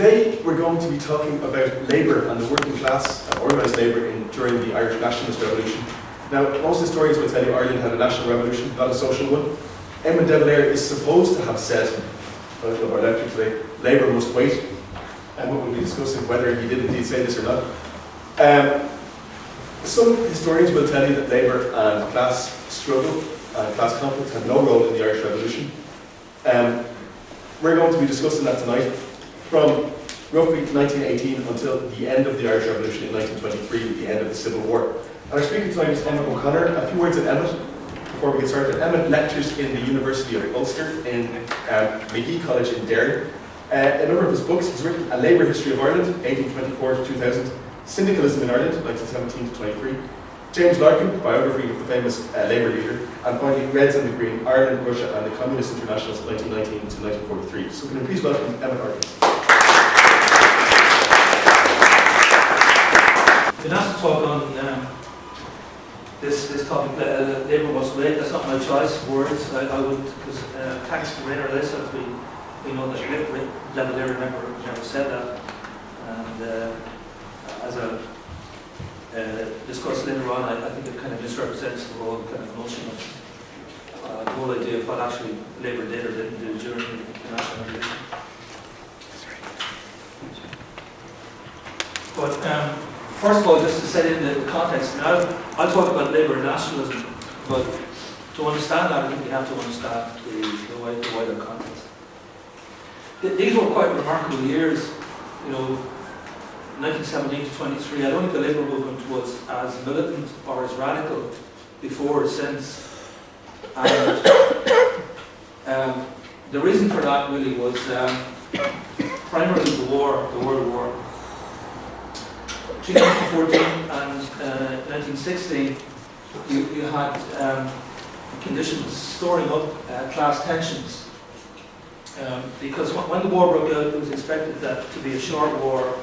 Today we're going to be talking about labour and the working class and organised labour during the Irish nationalist revolution. Now, most historians will tell you Ireland had a national revolution, not a social one. Emmet O'Connor is supposed to have said, I don't know about lecture today, labour must wait. And we'll be discussing whether he did indeed say this or not. Some historians will tell you that labour and class struggle and class conflict had no role in the Irish Revolution. We're going to be discussing that tonight from roughly 1918 until the end of the Irish Revolution in 1923, the end of the Civil War. And our speaker tonight is Emmet O'Connor. A few words on Emmet before we get started. Emmet lectures in the University of Ulster in Magee College in Derry. A number of his books, he's written A Labour History of Ireland, 1824 to 2000, Syndicalism in Ireland, 1917 to 23, James Larkin, biography of the famous labour leader, and finally Reds and the Green, Ireland, Russia and the Communist Internationals, 1919 to 1943. So can you please welcome Emmet O'Connor. Been asked to talk on this topic, labour must wait. That's not my choice of words. I would, because thanks to Rainer this, as we know that Valera never said that. And as I discuss later on, I think it kind of misrepresents the whole kind of notion of the whole idea of what actually labour did or didn't do during the national revolution. But first of all, just to set in the context, now I'll talk about labour and nationalism, but to understand that, I think we have to understand the wider context. These were quite remarkable years, you know, 1917 to 23. I don't think the labour movement was as militant or as radical before or since. And the reason for that really was primarily the World War. Between 1914 and 1916, you had conditions storing up class tensions. Because when the war broke out, it was expected that to be a short war.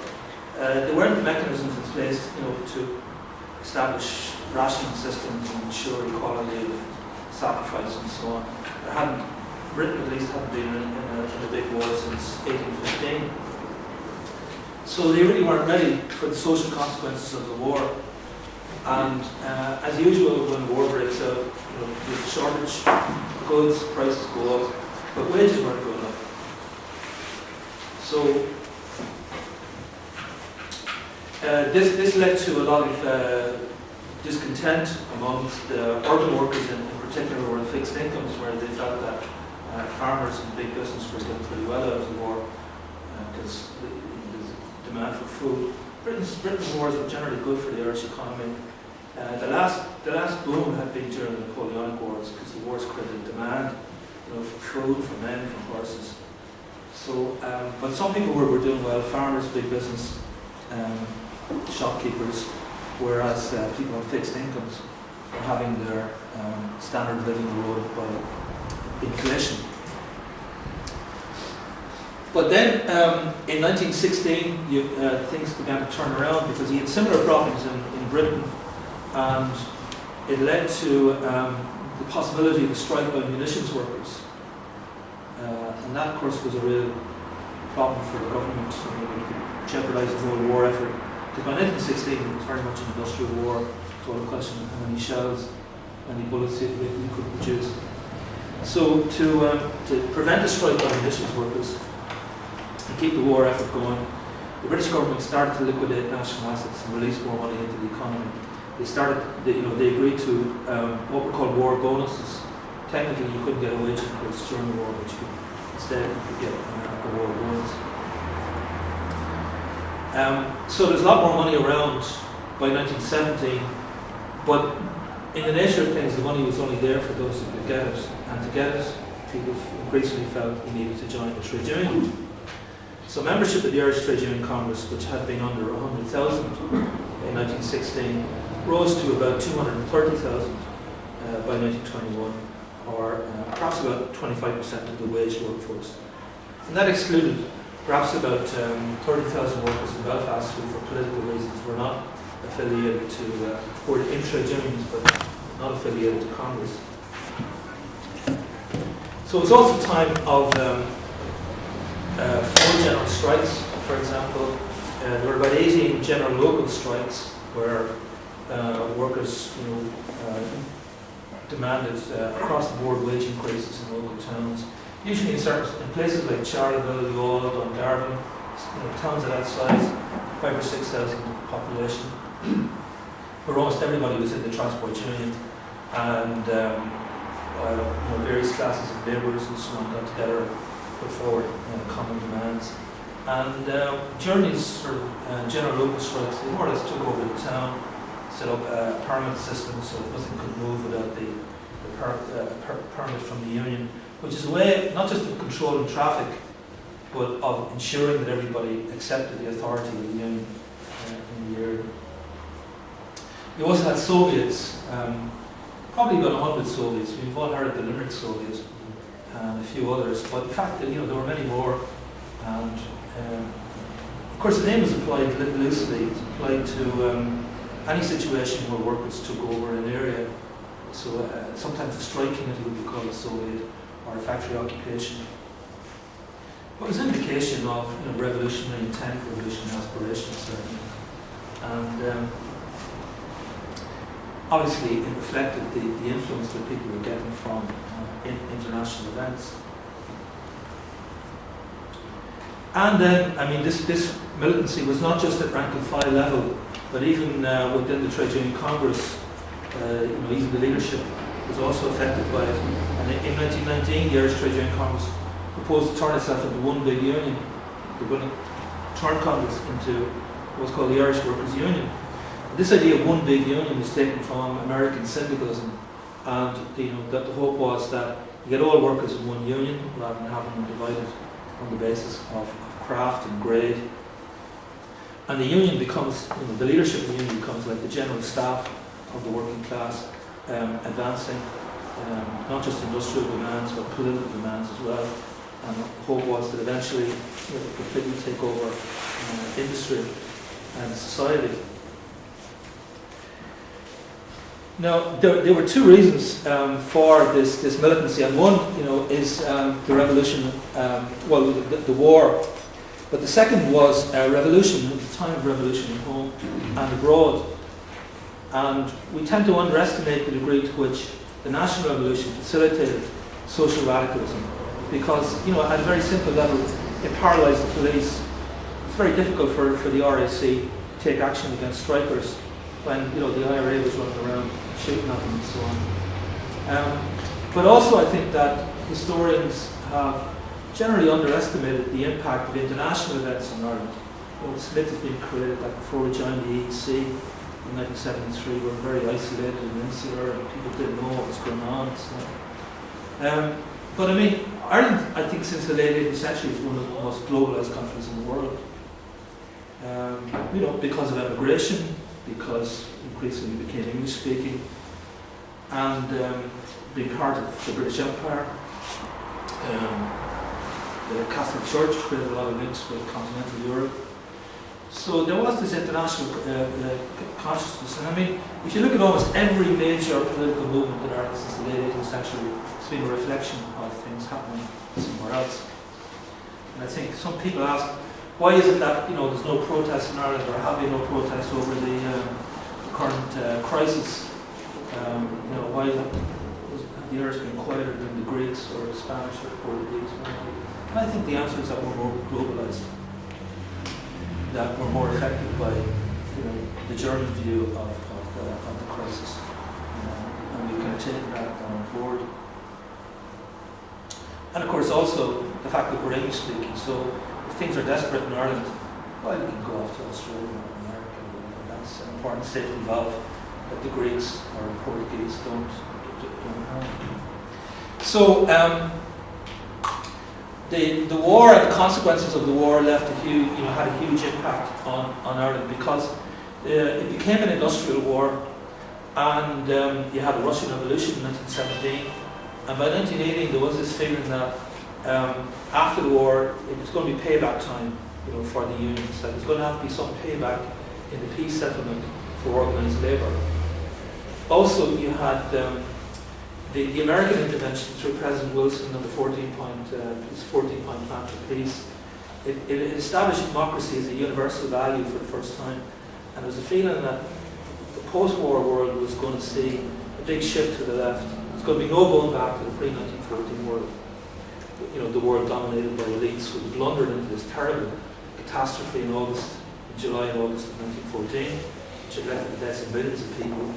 There weren't the mechanisms in place, you know, to establish rationing systems and ensure equality of sacrifice and so on. There hadn't, Britain at least hadn't been in a big war since 1815. So they really weren't ready for the social consequences of the war. And as usual, when the war breaks out, you know, there's a shortage of goods, prices go up, but wages weren't going up. So this led to a lot of discontent amongst the urban workers in particular, who were on fixed incomes, where they felt that farmers and big business were doing pretty well out of the war because the demand for food. Britain's wars were generally good for the Irish economy. The last boom had been during the Napoleonic Wars, because the wars created demand, you know, for food, for men, for horses. So, but some people were doing well: farmers, big business, shopkeepers, whereas people on fixed incomes were having their standard of living eroded by inflation. But then, in 1916, things began to turn around, because he had similar problems in Britain, and it led to the possibility of a strike by munitions workers. And that, of course, was a real problem for the government. It jeopardised the whole war effort. Because by 1916, it was very much an industrial war. It's all a question of how many shells, how many bullets you could produce. So to prevent a strike by munitions workers and keep the war effort going, the British government started to liquidate national assets and release more money into the economy. They agreed to what were called war bonuses. Technically, you couldn't get a wage increase during the war, but instead you could get a war bonus. So there's a lot more money around by 1917, but in the nature of things, the money was only there for those who could get it, and to get it, people increasingly felt they needed to join the trade union. So membership of the Irish Trade Union Congress, which had been under 100,000 in 1916, rose to about 230,000 by 1921, or perhaps about 25% of the wage workforce. And that excluded perhaps about 30,000 workers in Belfast who, for political reasons, were not affiliated to, were in trade unions, but not affiliated to Congress. So it was also a time of 4 general strikes for example, there were about 18 general local strikes where workers, demanded across the board wage increases in local towns. Usually in places like Charleville, Youghal, Dungarvan, towns of that size, 5,000 or 6,000 population, where almost everybody was in the transport union, and various classes of labourers and so on got together and put forward common demands. And during these sort of general local strikes, they more or less took over the town, set up a permit system so that nothing could move without the permit from the union, which is a way not just of controlling traffic, but of ensuring that everybody accepted the authority of the union in the area. We also had Soviets, probably about 100 Soviets. We've all heard of the Limerick Soviet and a few others, but in fact, there were many more. And of course, the name was applied loosely. It's applied to any situation where workers took over an area. So sometimes a strike committee would be called a Soviet, or a factory occupation. But it was an indication of revolutionary intent, revolutionary aspirations, certainly. And obviously it reflected the influence that people were getting from international events. And then, this militancy was not just at rank and file level, but even within the Trade Union Congress, even the leadership was also affected by it. And in 1919, the Irish Trade Union Congress proposed to turn itself into one big union. They were going to turn Congress into what's called the Irish Workers' Union. This idea of one big union was taken from American Syndicalism, and that the hope was that you get all workers in one union rather than having them divided on the basis of craft and grade. And the union becomes, the leadership of the union becomes like the general staff of the working class, advancing not just industrial demands but political demands as well. And the hope was that eventually it would completely take over industry and society. Now, there were two reasons for this militancy, and one, is the revolution, the war. But the second was a revolution, at the time of revolution at home and abroad. And we tend to underestimate the degree to which the national revolution facilitated social radicalism, because, at a very simple level, it paralysed the police. It's very difficult for the RAC to take action against strikers when, the IRA was running around shooting at them and so on. But also I think that historians have generally underestimated the impact of international events in Ireland. The split has been created that before we joined the EEC in 1973, we were very isolated and insular, and people didn't know what was going on. So. But Ireland, I think, since the late 18th century is one of the most globalised countries in the world. Because of emigration, because increasingly became English speaking, and being part of the British Empire. The Catholic Church created a lot of links with continental Europe. So there was this international consciousness. And if you look at almost every major political movement in Ireland since the late 18th century, it's been a reflection of things happening somewhere else. And I think some people ask, why is it that there's no protests in Ireland, or have been no protests over the current crisis? Why have the Irish been quieter than the Greeks or the Spanish or the Portuguese? And I think the answer is that we're more globalised, that we're more affected by the German view of the crisis, and we can take that on board. And of course also the fact that we're English speaking, so if things are desperate in Ireland, well, we can go off to Australia or America or whatever. That's an important safety valve that the Greeks or Portuguese don't have. So the war and the consequences of the war left had a huge impact on Ireland, because it became an industrial war, and you had the Russian Revolution in 1917, and by 1918 there was this feeling that after the war it was going to be payback time, for the unions, that there's going to have to be some payback in the peace settlement for organised labour. Also, you had the American intervention through President Wilson and the 14-point plan for peace it established democracy as a universal value for the first time, and there was a feeling that the post-war world was going to see a big shift to the left. There's going to be no going back to the pre-1914 world. You know, the world dominated by elites who blundered into this terrible catastrophe in July and August of 1914, which had led to the deaths of millions of people.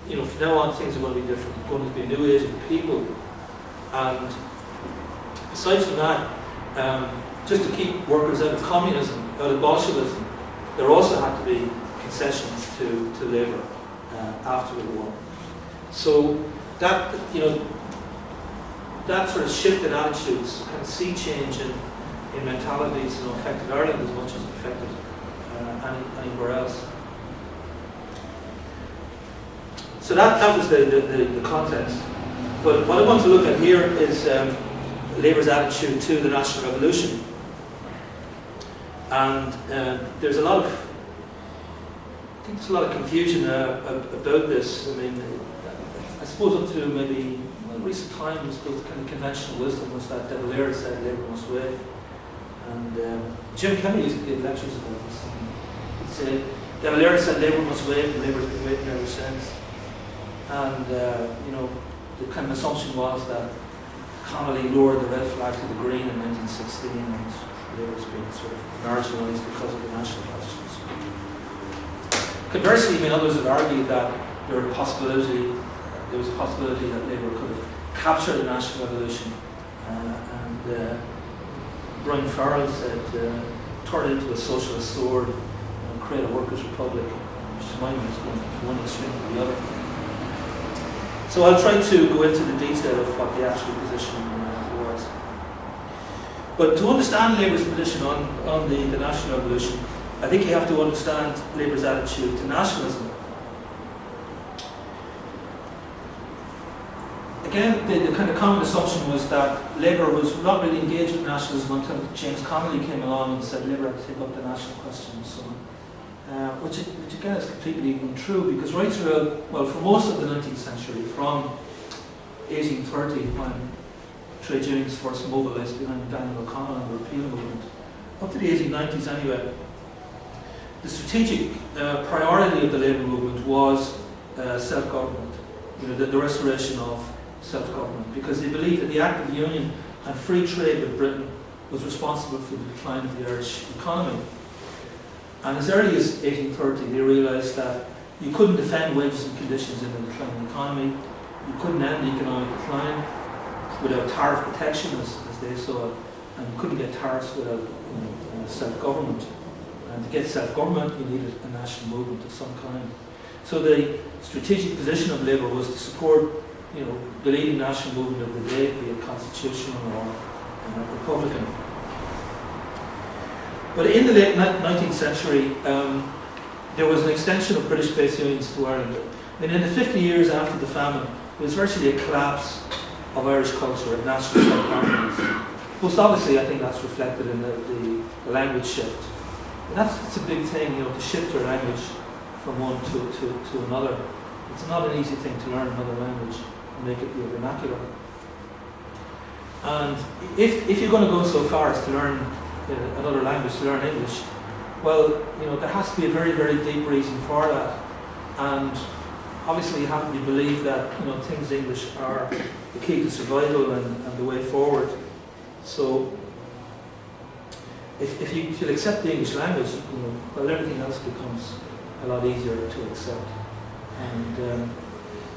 You know, from now on, things are going to be different. It's going to be a new age of the people, and aside from that, just to keep workers out of communism, out of Bolshevism, there also had to be concessions to labour after the war. So that, you know, that sort of shifted attitudes, kind of sea change in mentalities, you know, affected Ireland as much as it affected anywhere else. So that was the context. But what I want to look at here is Labour's attitude to the National Revolution. And there's a lot of confusion about this. I mean, I suppose up to maybe recent times, the kind of conventional wisdom was that Valera said Labour must wait. And Jim Kelly used to give lectures about this. He'd say, Valera said Labour must wait, and Labour's been waiting ever since. And you know, the kind of assumption was that Connolly lowered the red flag to the green in 1916, and Labour's been sort of marginalised because of the national questions. Conversely, I mean, others would argue that there was a possibility that Labour could have captured the National Revolution, and Brian Farrell said, turn it into a socialist sword and create a workers' republic, which to my mind is going from one extreme to the other. So I'll try to go into the detail of what the actual position was. But to understand Labour's position on the National Revolution, I think you have to understand Labour's attitude to nationalism. Again, the kind of common assumption was that Labour was not really engaged with nationalism until James Connolly came along and said Labour had to take up the national question and so on. Which again is completely untrue, because right throughout, well, for most of the 19th century, from 1830 when trade unions first mobilised behind Daniel O'Connor and the repeal movement, up to the 1890s anyway, the strategic priority of the Labour movement was self-government, you know, the restoration of self-government, because they believed that the Act of Union and free trade with Britain was responsible for the decline of the Irish economy. And as early as 1830, they realised that you couldn't defend wages and conditions in a declining economy, you couldn't end economic decline without tariff protection, as they saw it, and you couldn't get tariffs without self-government. And to get self-government, you needed a national movement of some kind. So the strategic position of Labour was to support, you know, the leading national movement of the day, be it constitutional or republican. But in the late 19th century, there was an extension of British-based unions to Ireland. And in the 50 years after the famine, there was virtually a collapse of Irish culture, of national self-confidence. Most obviously, I think that's reflected in the language shift. And that's a big thing, you know, to shift your language from one to another. It's not an easy thing to learn another language and make it your vernacular. And if you're going to go so far as to learn another language, to learn English, well, you know, there has to be a very, very deep reason for that. And obviously you have to believe that, you know, things English are the key to survival and the way forward. So if you accept the English language, you know, well, everything else becomes a lot easier to accept.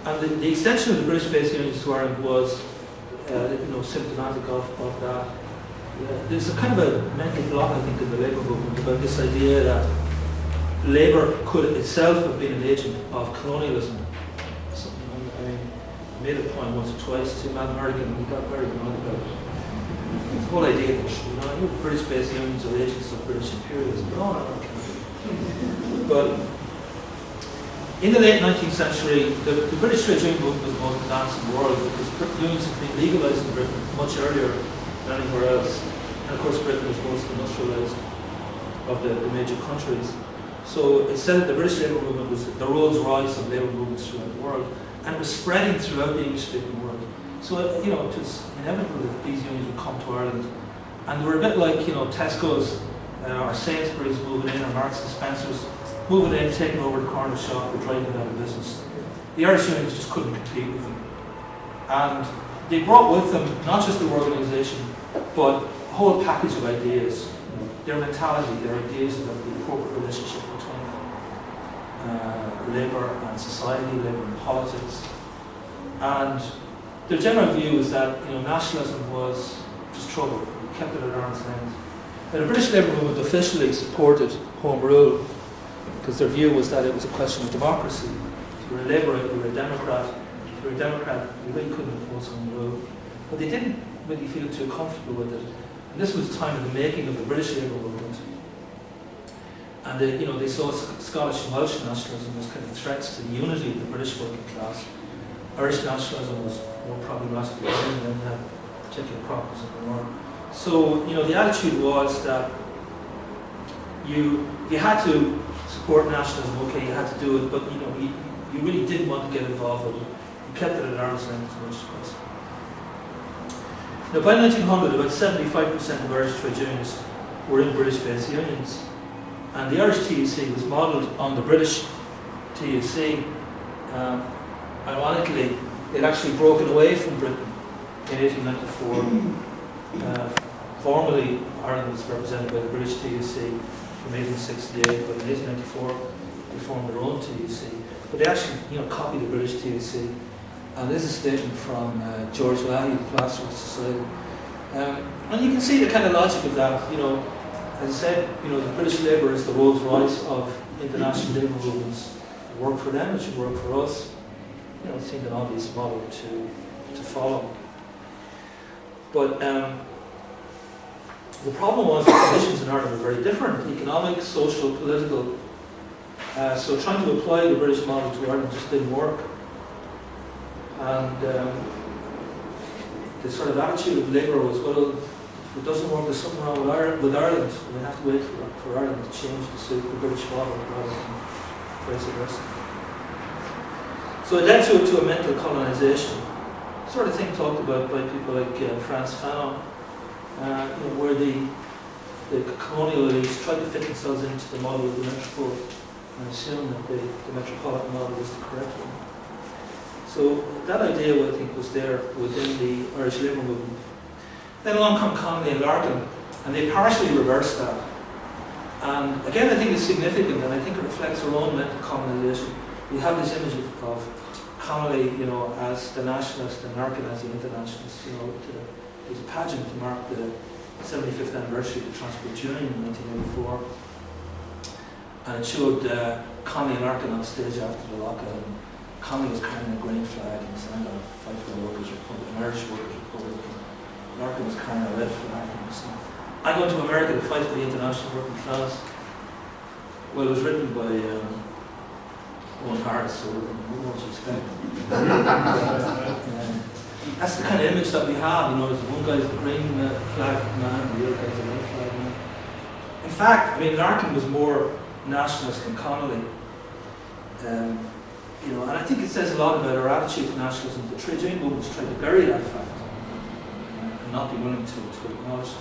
And the extension of the British-based unions to Ireland was, you know, symptomatic of that. There's a kind of a mental block, I think, in the Labour movement about this idea that Labour could itself have been an agent of colonialism. So, I made a point once or twice to Matt Larkin, and he got very annoyed about it. The whole idea that, you know, British-based unions are agents of British imperialism. No, but in the late 19th century, the British trade union movement was the most advanced in the world, because unions had been legalised in Britain much earlier than anywhere else. And of course, Britain was most industrialised of the major countries. So it said that the British labour movement was the Rolls Royce of labour movements throughout the world, and it was spreading throughout the English-speaking world. So, you know, it was inevitable that these unions would come to Ireland And they were a bit like, Tesco's or Sainsbury's moving in, or Marks and Spencer's moving in, taking over the corner shop, or driving out of business. The Irish unions just couldn't compete with them. And they brought with them not just their organisation, but a whole package of ideas. Their mentality, their ideas about the appropriate relationship between labour and society, labour and politics. And their general view is that nationalism was just trouble. It kept it at arm's length. Now, the British Labour movement officially supported Home Rule because their view was that it was a question of democracy. If you were a Labourite, you were a Democrat. If you were a Democrat, you really couldn't impose Home Rule. But they didn't really feel too comfortable with it. And this was the time of the making of the British Labour movement. And they saw Scottish and Welsh nationalism as kind of threats to the unity of the British working class. Irish nationalism was more problematic than had particular problems in the north. So, the attitude was that you had to support nationalism, okay, you had to do it, but you really didn't want to get involved with it. You kept it at arm's length as much as possible. Now, by 1900, about 75% of Irish trade unions were in British-based unions, and the Irish TUC was modelled on the British TUC. Ironically, they'd actually broken away from Britain in 1894. Formally, Ireland was represented by the British TUC from 1868, but in 1894 they formed their own TUC. But they actually, copied the British TUC. And this is a statement from George Leahy, the Plaster of Society. And you can see the kind of logic of that. As I said, the British Labour is the Rolls Royce of international labour movements. It worked for them, it should work for us. It seemed an obvious model to follow. But the problem was the conditions in Ireland were very different: economic, social, political. So trying to apply the British model to Ireland just didn't work. And the sort of attitude of Labour was, well, if it doesn't work, there's something wrong with Ireland. We have to wait for Ireland to change to suit the British model rather than vice versa. So it led to a mental colonisation, sort of thing talked about by people like Frantz Fanon, where the colonial elites tried to fit themselves into the model of the metropole and assume that the metropolitan model was the correct one. So that idea, I think, was there within the Irish Labour movement. Then along come Connolly and Larkin, and they partially reversed that. And again, I think it's significant, and I think it reflects our own mental colonisation. We have this image of Connolly, as the nationalist, and Larkin as the internationalist. There was a pageant to mark the 75th anniversary of the Transport Union in 1984, and it showed Connolly and Larkin on stage after the lockout. And Connolly was carrying a green flag, and he said, "I'm going to fight for the Workers' Republic, an Irish Workers' Republic." And Larkin was carrying a red flag, and he said, "I'm going to America to fight for the international working class." Well, it was written by Owen Harris, so what would you expect? That's the kind of image that we have, one guy's the green flag man, the other guy's the red flag man. In fact, Larkin was more nationalist than Connolly. And I think it says a lot about our attitude to nationalism. The trade union movements tried to bury that fact and not be willing to acknowledge it.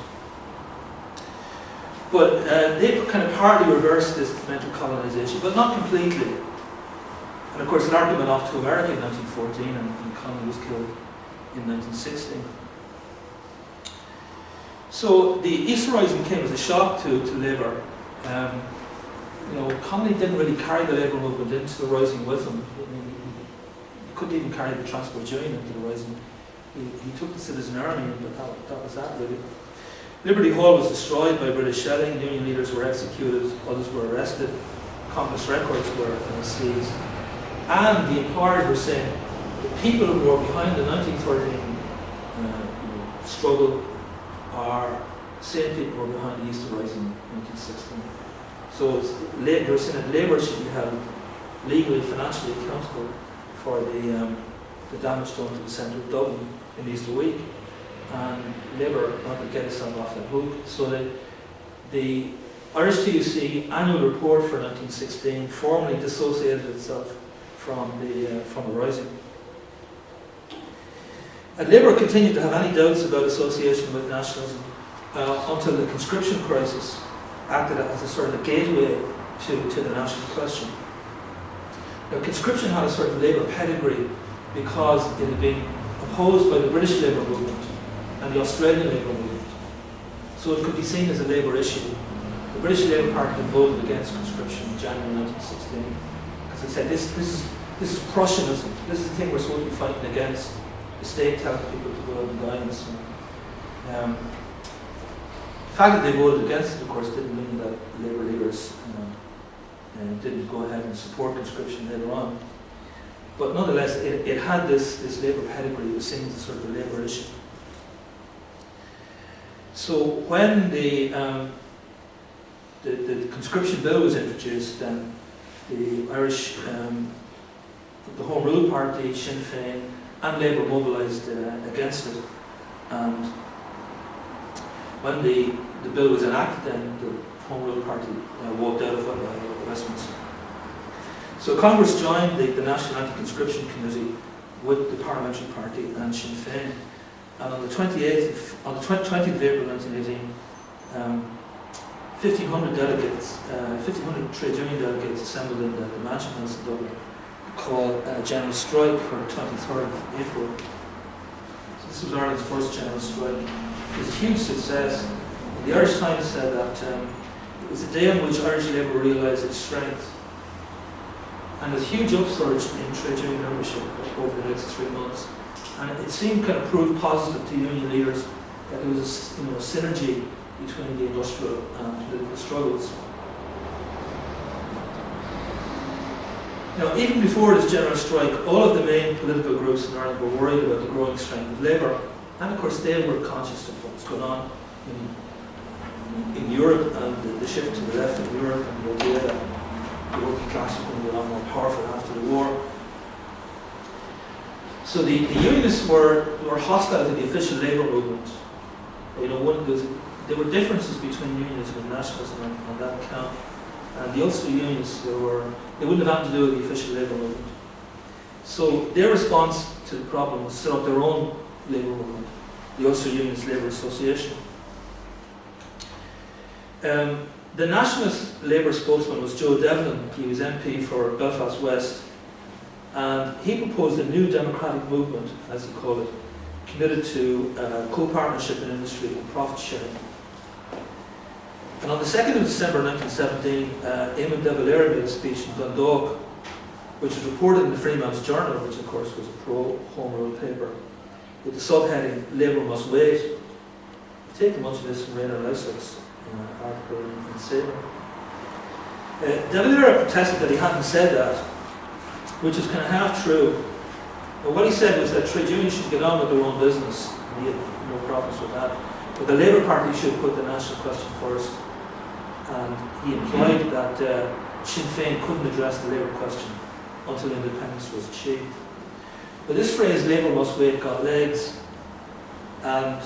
But they kind of partly reversed this mental colonisation, but not completely. And of course, Larkin went off to America in 1914, and Connolly was killed in 1916. So the Easter Rising came as a shock to Labour. Connolly didn't really carry the Labour movement into the Rising with him. He couldn't even carry the Transport Union into the Rising. He took the Citizen Army, but that was that really. Liberty Hall was destroyed by British shelling. Union leaders were executed, others were arrested. Compass records were seized. And the employers were saying the people who were behind the 1913 struggle are same people who were behind the Easter Rising in 1916. So they were saying that Labour should be held legally, financially accountable for the damage done to the centre of Dublin in the Easter week. And Labour wanted to get itself off that hook. So the Irish TUC annual report for 1916 formally dissociated itself from the Rising. And Labour continued to have any doubts about association with nationalism. until the conscription crisis acted as a sort of a gateway to the national question. Now, conscription had a sort of labour pedigree because it had been opposed by the British labour movement and the Australian labour movement. So it could be seen as a labour issue. The British Labour Party had voted against conscription in January 1916 because they said this is Prussianism. This is the thing we're supposed to be fighting against. The state telling people to go out and die and so on. The fact that they voted against it, of course, didn't mean that labour leaders didn't go ahead and support conscription later on. But nonetheless, it had this labour pedigree. It was seen as a sort of a labour issue. So when the conscription bill was introduced, then the Irish, the Home Rule Party, Sinn Féin, and Labour mobilised against it. And when the bill was enacted, then the Home Rule Party walked out of Westminster. So Congress joined the National Anti-Conscription Committee with the Parliamentary Party and Sinn Féin. And on the 20th of April 1918, 1,500 delegates, 1,500 trade union delegates assembled in the Mansion House in Dublin to call a general strike for the 23rd of April. So this was Ireland's first general strike. It was a huge success. The Irish Times said that it was a day on which Irish labour realised its strength. And there's a huge upsurge in trade union membership over the next 3 months. And it seemed kind of proved positive to union leaders that there was a synergy between the industrial and political struggles. Now, even before this general strike, all of the main political groups in Ireland were worried about the growing strength of labour. And of course, they were conscious of what was going on in Europe and the shift to the left in Europe and the idea that the working class was going to be a lot more powerful after the war. So the unionists were hostile to the official labour movement. There were differences between unionism and nationalism on that account. And the Ulster unionists, they wouldn't have had to do with the official labour movement. So their response to the problem was to set up their own labour movement, the Ulster Unionist Labour Association. The nationalist Labour spokesman was Joe Devlin. He was MP for Belfast West. And he proposed a new democratic movement, as he called it, committed to co-partnership in industry and profit sharing. And on the 2nd of December 1917, Emmet O'Connor made a speech in Dundalk, which was reported in the Freeman's Journal, which of course was a pro-Home Rule paper, with the subheading, Labour Must Wait. I've taken much of this from Rainer Lausach's article in Sabre. O'Connor protested that he hadn't said that, which is kind of half true. But what he said was that trade unions should get on with their own business, and he had no problems with that. But the Labour Party should put the national question first. And he implied that Sinn Féin couldn't address the labour question until independence was achieved. But this phrase, Labour Must Wait, got legs, and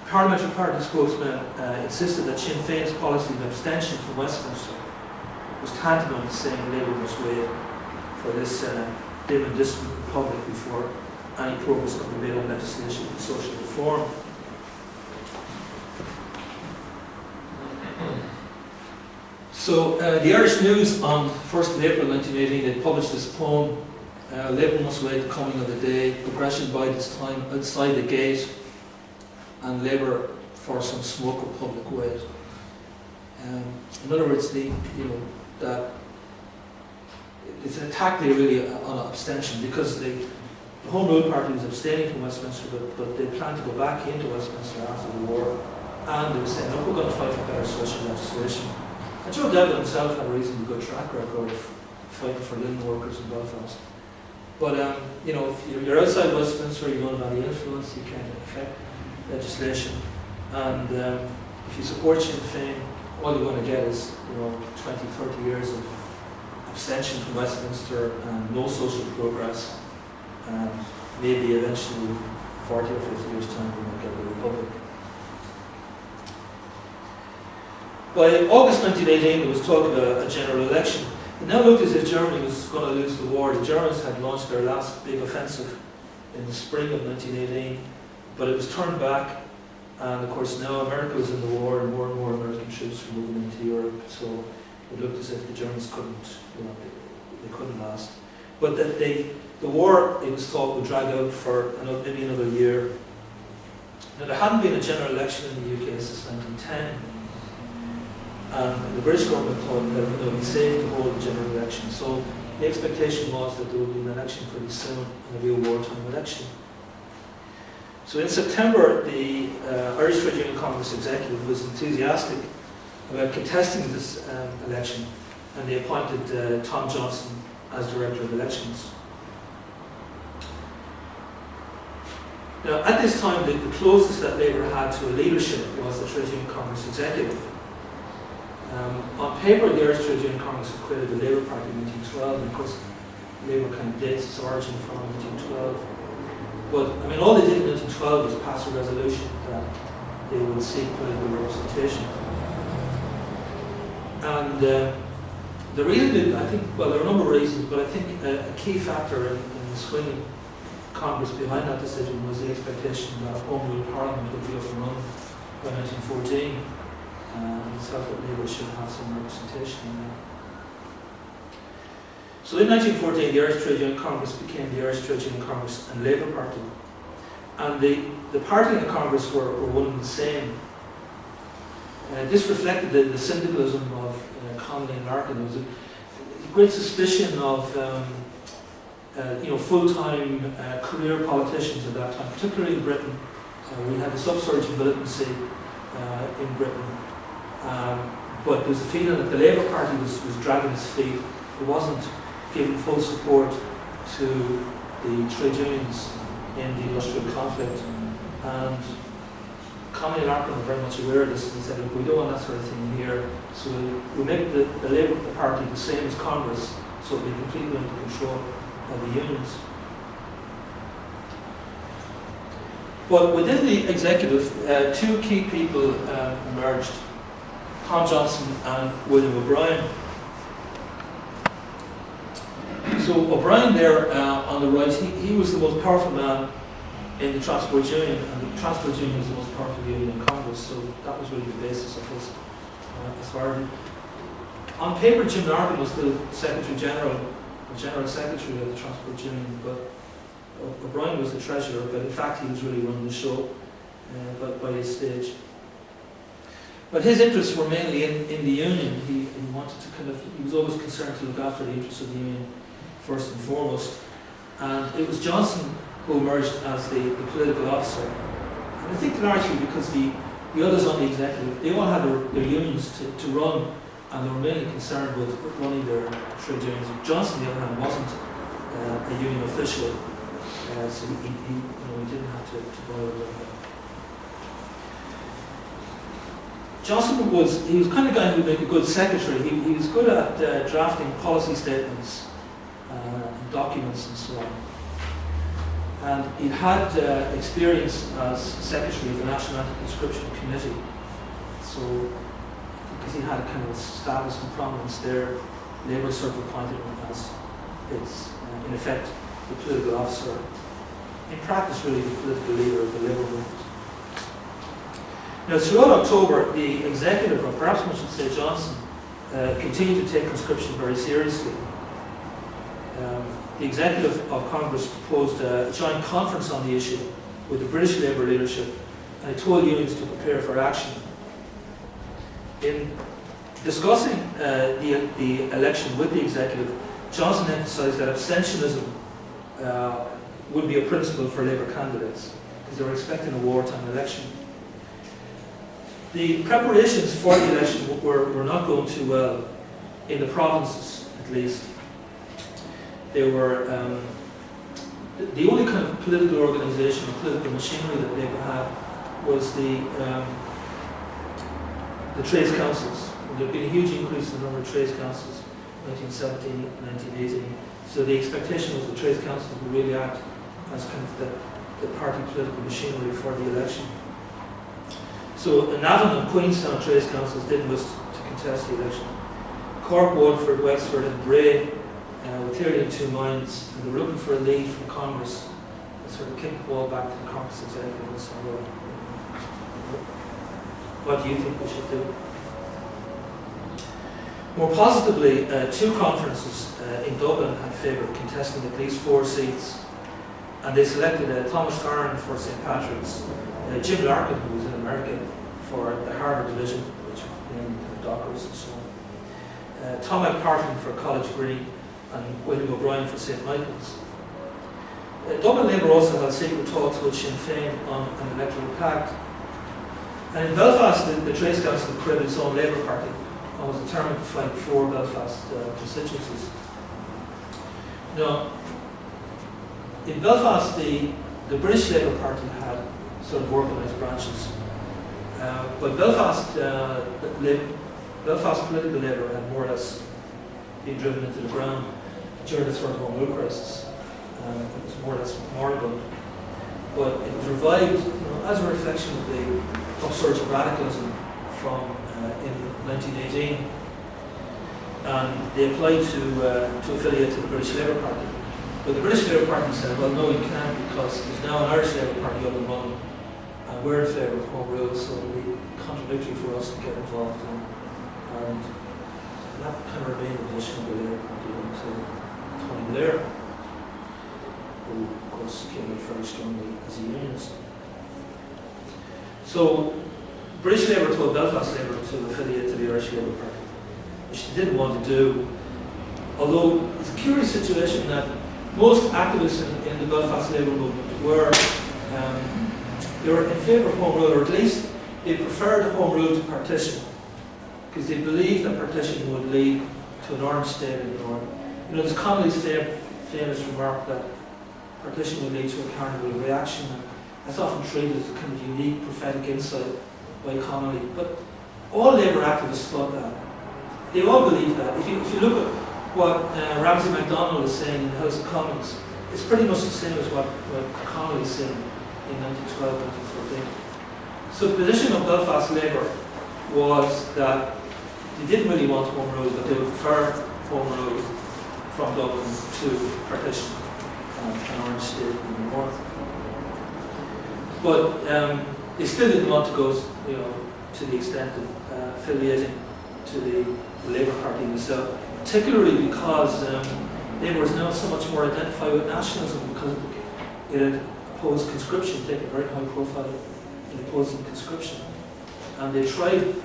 Parliamentary Party spokesman insisted that Sinn Féin's policy of abstention from Westminster was tantamount to saying Labour must wait for this dim and distant republic before any progress could be made on legislation for social reform. So the Irish News on 1st of April 1918, they published this poem, Labour Must Wait the Coming of the Day, Progression bide its time outside the gate, and Labour for some smoke of public wait. In other words, that it's an attack there really on abstention, because the Home Rule Party was abstaining from Westminster, but they planned to go back into Westminster after the war, and they were saying, look, we're going to fight for better social legislation. And Joe Devlin himself had a reasonably good track record of fighting for linen workers in Belfast. But if you're outside Westminster, you don't have any influence, you can't affect legislation. And if you support Sinn Féin, all you're going to get is 20, 30 years of abstention from Westminster and no social progress, and maybe eventually 40 or 50 years time we might get a republic. By August 1918 there was talk of a general election. It now looked as if Germany was going to lose the war. The Germans had launched their last big offensive in the spring of 1918, but it was turned back And of course now America was in the war, and more American troops were moving into Europe, so it looked as if the Germans couldn't, they couldn't last. But that the war, it was thought, would drag out for maybe another year. Now there hadn't been a general election in the UK since 1910, and the British government thought that it would be safe to hold a general election. So the expectation was that there would be an election pretty soon, and there would be a wartime election. So in September, the Irish Trade Union Congress Executive was enthusiastic about contesting this election, and they appointed Tom Johnson as Director of Elections. Now, at this time, the closest that Labour had to a leadership was the Trade Union Congress Executive. On paper, the Irish Trade Union Congress had created the Labour Party in 1912, and of course, Labour kind of dates its origin from 1912. But, I mean, all they did in 1912 was pass a resolution that they would seek political representation. And the reason, I think, well, there are a number of reasons, but I think a key factor in swinging Congress behind that decision was the expectation that Home Rule Parliament would be up and running by 1914. And felt that Labour should have some representation in that. So in 1914, the Irish Trade Union Congress became the Irish Trade Union Congress and Labour Party. And the party and the Congress were one and the same. This reflected the syndicalism of Coleraine and Larkin. There was a great suspicion of full-time career politicians at that time, particularly in Britain. We had this upsurge in militancy in Britain. But there was a feeling that the Labour Party was dragging its feet. It wasn't giving full support to the trade unions in the industrial conflict. And Coleraine and Larkin were very much aware of this, and said, look, we don't want that sort of thing here, so we'll make the Labour Party the same as Congress, so it'll be completely under control of the unions. But within the executive, two key people emerged, Tom Johnson and William O'Brien. So O'Brien there on the right, he was the most powerful man in the Transport Union, and the Transport Union was the most powerful union in Congress, so that was really the basis of his authority. On paper, Jim Larkin was the Secretary General, the General Secretary of the Transport Union, but O'Brien was the Treasurer, but in fact he was really running the show by his stage. But his interests were mainly in the union. He wanted to he was always concerned to look after the interests of the union first and foremost. And it was Johnson who emerged as the political officer. And I think largely because the others on the executive, they all had their unions to run, and they were mainly concerned with running their trade unions. Johnson, on the other hand, wasn't a union official, so he didn't have to bother with that. Johnson was the kind of guy who would make a good secretary. He was good at drafting policy statements, documents and so on. And he had experience as secretary of the National Conscription Committee. So, because he had kind of status and prominence there, Labour sort of appointed him as its, in effect, the political officer. In practice, really, the political leader of the Labour movement. Now, throughout October, the executive, or perhaps I should say Johnson, continued to take conscription very seriously. The executive of Congress proposed a joint conference on the issue with the British Labour leadership, and it told unions to prepare for action. In discussing the election with the executive, Johnson emphasised that abstentionism would be a principle for Labour candidates, because they were expecting a wartime election. The preparations for the election were not going too well, in the provinces at least. They were the only kind of political organisation or political machinery that Labour had was the trades councils. There had been a huge increase in the number of trades councils in 1917, 1918. So the expectation was the trades councils would really act as kind of the party political machinery for the election. So Navan and Queenstown trades councils didn't wish to contest the election. Cork, Waterford, Wexford and Bray were clearly in two minds, and they were looking for a lead from Congress and sort of kick the ball back to the Congress executive and say, well, What do you think we should do? More positively, two conferences in Dublin had favoured contesting at least 4 seats, and they selected Thomas Farron for St Patrick's, Jim Larkin, who was in America, for the Harvard Division, which named Dockers and so on, Tom McPartlin for College Green, and William O'Brien for St Michael's. Dublin Labour also had secret talks with Sinn Féin on an electoral pact. And in Belfast, the Trades Council created its own Labour Party and was determined to fight 4 Belfast constituencies. Now, in Belfast, the British Labour Party had sort of organised branches, but Belfast political Labour had more or less been driven into the ground during the Third Home Rule crisis. It was more or less moribund, but it was revived, as a reflection of the upsurge of radicalism from in 1918, and they applied to affiliate to the British Labour Party. But the British Labour Party said, well, no, you can't, because there's now an Irish Labour Party up and running, and we're in favour of home rule, so it would be contradictory for us to get involved in. And that kind of remained the position of the Labour Party until Tony Blair, who of course came out very strongly as a unionist. So British Labour told Belfast Labour to affiliate to the Irish Labour Party, which they didn't want to do. Although it's a curious situation that most activists in the Belfast Labour movement were they were in favour of home rule, or at least they preferred home rule to partition, because they believed that partition would lead to an orange state in the north. There's Connolly's famous remark that partition would lead to a carnival reaction, and that's often treated as a kind of unique prophetic insight by Connolly. But all Labour activists thought that. They all believed that. If you look at what Ramsay MacDonald is saying in the House of Commons, it's pretty much the same as what Connolly is saying in 1912, 1913. So the position of Belfast Labour was that they didn't really want home rule, but they would prefer home rule from Dublin to partition an orange state in the north. But they still didn't want to go, to the extent of affiliating to the Labour Party in the south, particularly because Labour was now so much more identified with nationalism, because it had opposed conscription, taken a very high profile in opposing conscription. And they tried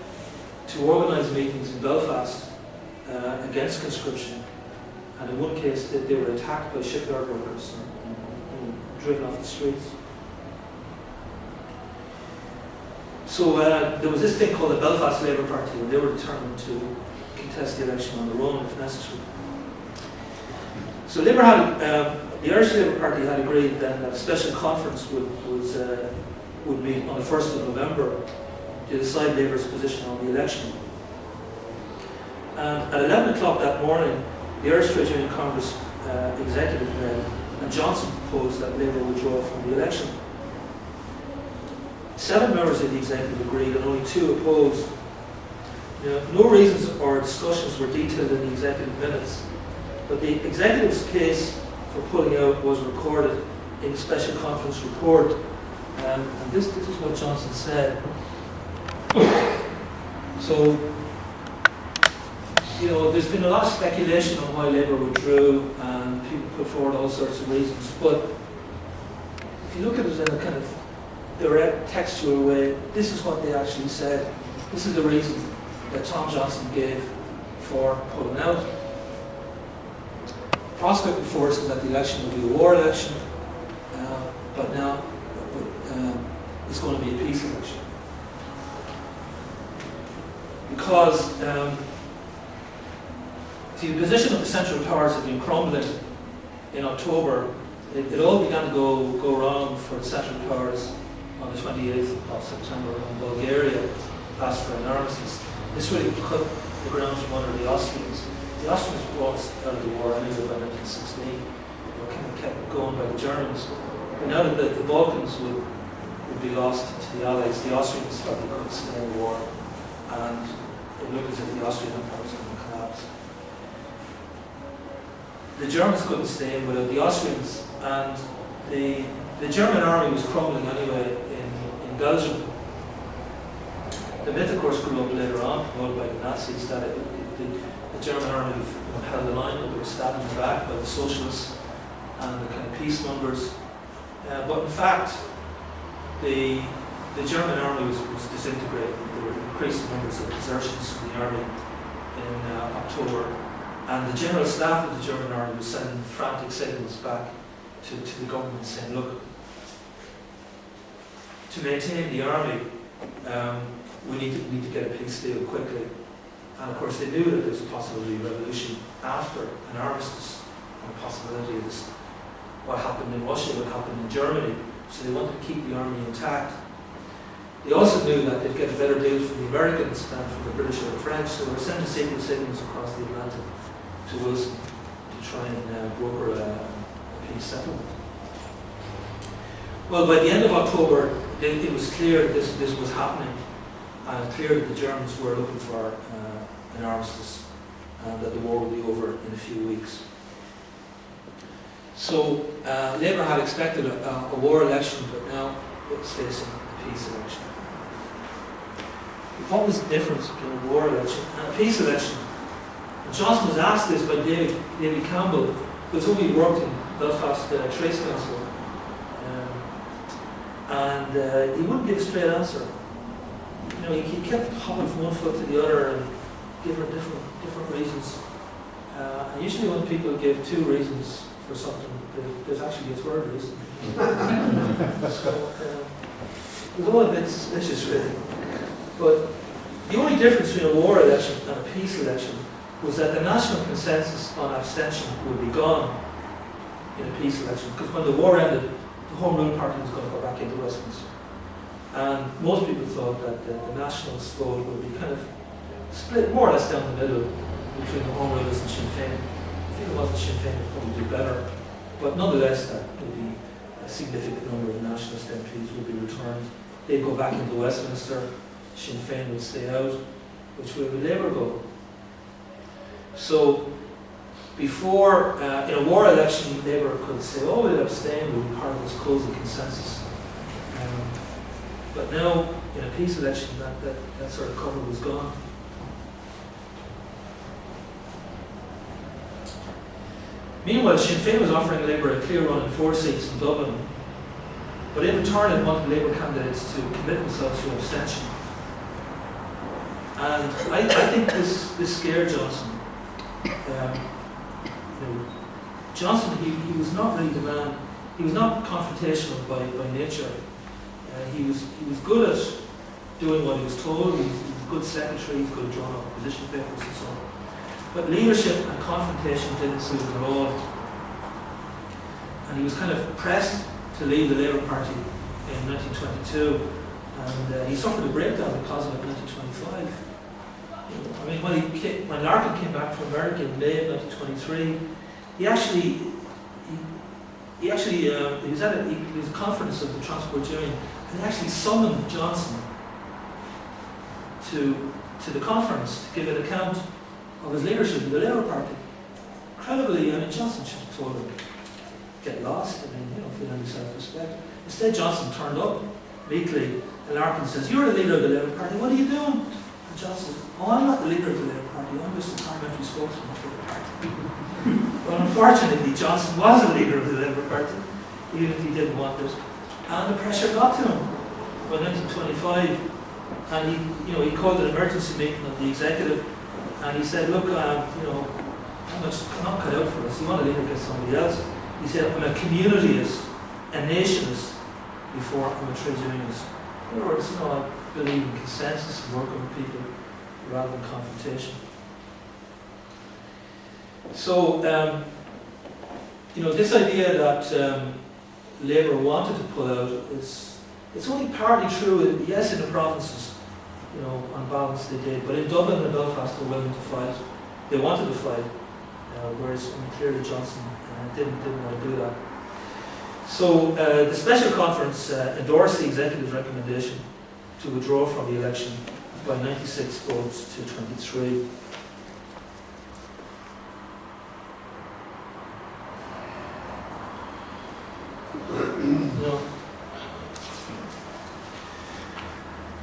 to organise meetings in Belfast against conscription, and in one case they were attacked by shipyard workers and driven off the streets. So there was this thing called the Belfast Labour Party, and they were determined to contest the election on their own if necessary. So Labour had, the Irish Labour Party had agreed then that a special conference would meet on the 1st of November to decide Labour's position on the election. And at 11 o'clock that morning, the Irish Trade Union Congress executive met, and Johnson proposed that Labour withdraw from the election. 7 members of the executive agreed and only 2 opposed. No reasons or discussions were detailed in the executive minutes, but the executive's case for pulling out was recorded in the special conference report. And this is what Johnson said. So, there's been a lot of speculation on why Labour withdrew, and people put forward all sorts of reasons. But if you look at it in a kind of direct textual way, this is what they actually said. This is the reason that Tom Johnson gave for pulling out. The prospect before us is that the election will be a war election, but now it's going to be a peace election. Because the position of the Central Powers had been crumbling in October. It all began to go wrong for the Central Powers on the 28th of September when Bulgaria asked for an armistice. This really cut the ground from under the Austrians. The Austrians waltzed out of the war anyway by 1916. They were kind of kept going by the Germans. But now that the Balkans would be lost to the Allies, the Austrians felt they couldn't stay in the war, and it looked as if the Austrian Empire was going to collapse. The Germans couldn't stay in without the Austrians, and the German army was crumbling anyway in Belgium. The myth, of course, grew up later on, promoted by the Nazis, that the German army held the line, but they were stabbed in the back by the Socialists and the kind of peacemongers. But in fact, the German army was disintegrating. There were increasing numbers of desertions from the army in October, and the general staff of the German army was sending frantic signals back to the government saying, look, to maintain the army, we need to get a peace deal quickly. And of course they knew that there was a possibility of revolution after an armistice, and a possibility of this, what happened in Russia would happen in Germany, so they wanted to keep the army intact. They also knew that they'd get a better deal from the Americans than from the British or the French, so they were sending secret signals across the Atlantic to Wilson to try and broker a peace settlement. Well, by the end of October, it was clear that this was happening, and clear that the Germans were looking for an armistice, and that the war would be over in a few weeks. So Labour had expected a war election, but now it was facing a peace election. What was the difference between a war election and a peace election? And Johnson was asked this by David Campbell, who told me he worked in Belfast Trades Council, and he wouldn't give a straight answer. You know, he kept hopping from one foot to the other and giving different reasons. And usually when people give two reasons for something, there's actually a third reason. So it was all a bit suspicious, really. But the only difference between a war election and a peace election was that the national consensus on abstention would be gone in a peace election, because when the war ended, the Home Rule Party was going to go back into Westminster. And most people thought that the nationalist vote would be kind of split more or less down the middle between the Home Rulers and Sinn Féin. If it wasn't Sinn Féin, it would probably do better. But nonetheless, that maybe a significant number of nationalist MPs would be returned. They'd go back into Westminster, Sinn Féin would stay out, which way would Labour go? So, before, in a war election, Labour could say, oh, we'll abstain, we'll be part of this cosy consensus. But now, in a peace election, that sort of cover was gone. Meanwhile, Sinn Féin was offering Labour a clear run in 4 seats in Dublin, but in return it wanted Labour candidates to commit themselves to abstention. And I think this scared Johnson. Johnson, he was not really the man, he was not confrontational by nature. He was good at doing what he was told, he was a good secretary, he was good at drawing up position papers and so on. But leadership and confrontation didn't suit him at all. And he was kind of pressed to leave the Labour Party in 1922, and he suffered a breakdown because of it in 1925. I mean, when Larkin came back from America in May of 1923, he was at a conference of the Transport Union, and he actually summoned Johnson to the conference to give an account of his leadership in the Labour Party. Incredibly, I mean, Johnson should have told him, get lost, I mean, you know, feel any self-respect. Instead, Johnson turned up meekly, and Larkin says, you're the leader of the Labour Party, what are you doing? And Johnson says, oh, I'm not the leader of the Labour Party, I'm just the parliamentary spokesman for the party. But unfortunately, Johnson was a leader of the Labour Party, even if he didn't want it. And the pressure got to him by 1925, and he called an emergency meeting of the executive, and he said, look, I'm not cut out for this. You want to leave against somebody else. He said, I'm a communityist, a nationalist, before I'm a trade unionist. In other words, I believe in consensus and working with people rather than confrontation. So, this idea that Labour wanted to pull out it's only partly true. Yes, in the provinces, on balance they did, but in Dublin and Belfast they were willing to fight. They wanted to fight, whereas clearly Johnson didn't want to do that. So the special conference endorsed the executive's recommendation to withdraw from the election by 96 votes to 23.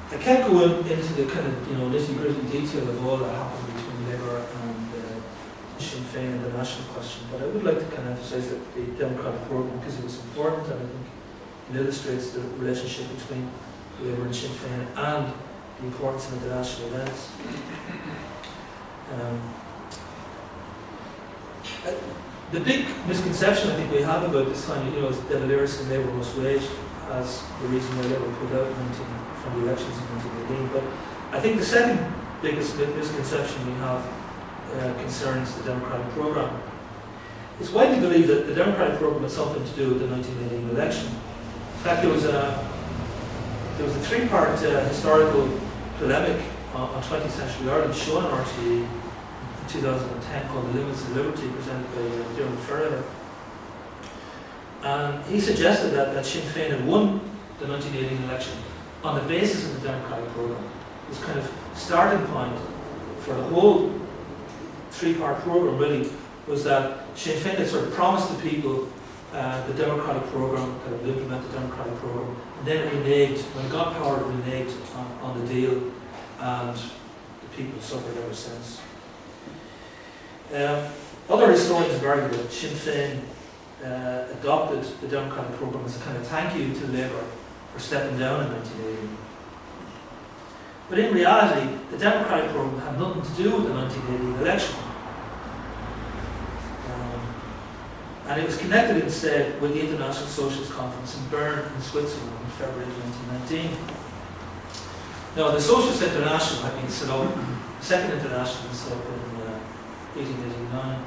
A can't go into the kind of nitty-gritty detail of all that happened between Labour and Sinn Féin and the national question, but I would like to kind of emphasise that the democratic programme, because it was important, and I think it illustrates the relationship between Labour and Sinn Féin and the importance of international events. The big misconception I think we have about this time, is that Valera and Labour must wait as the reason why Labour pulled out from the elections in 1918. But I think the second biggest misconception we have concerns the democratic programme. It's widely believed that the democratic programme had something to do with the 1918 election. In fact, there was a three-part historical polemic on 20th century Ireland shown on RTE in 2010 called The Limits of Liberty, presented by Valera. And he suggested that Sinn Féin had won the 1918 election on the basis of the democratic programme. It was kind of starting point for the whole three-part programme really was that Sinn Féin had sort of promised the people the democratic programme, that it would implement the democratic programme, and then it reneged, when it got power, it reneged on the deal, and the people suffered ever since. Other historians have argued that Sinn Féin adopted the democratic programme as a kind of thank you to Labour for stepping down in 1980. But in reality, the democratic programme had nothing to do with the 1980 election. And it was connected instead with the International Socialist Conference in Bern in Switzerland in February 1919. Now, the Socialist International had been set up, the Second International was set up in 1889.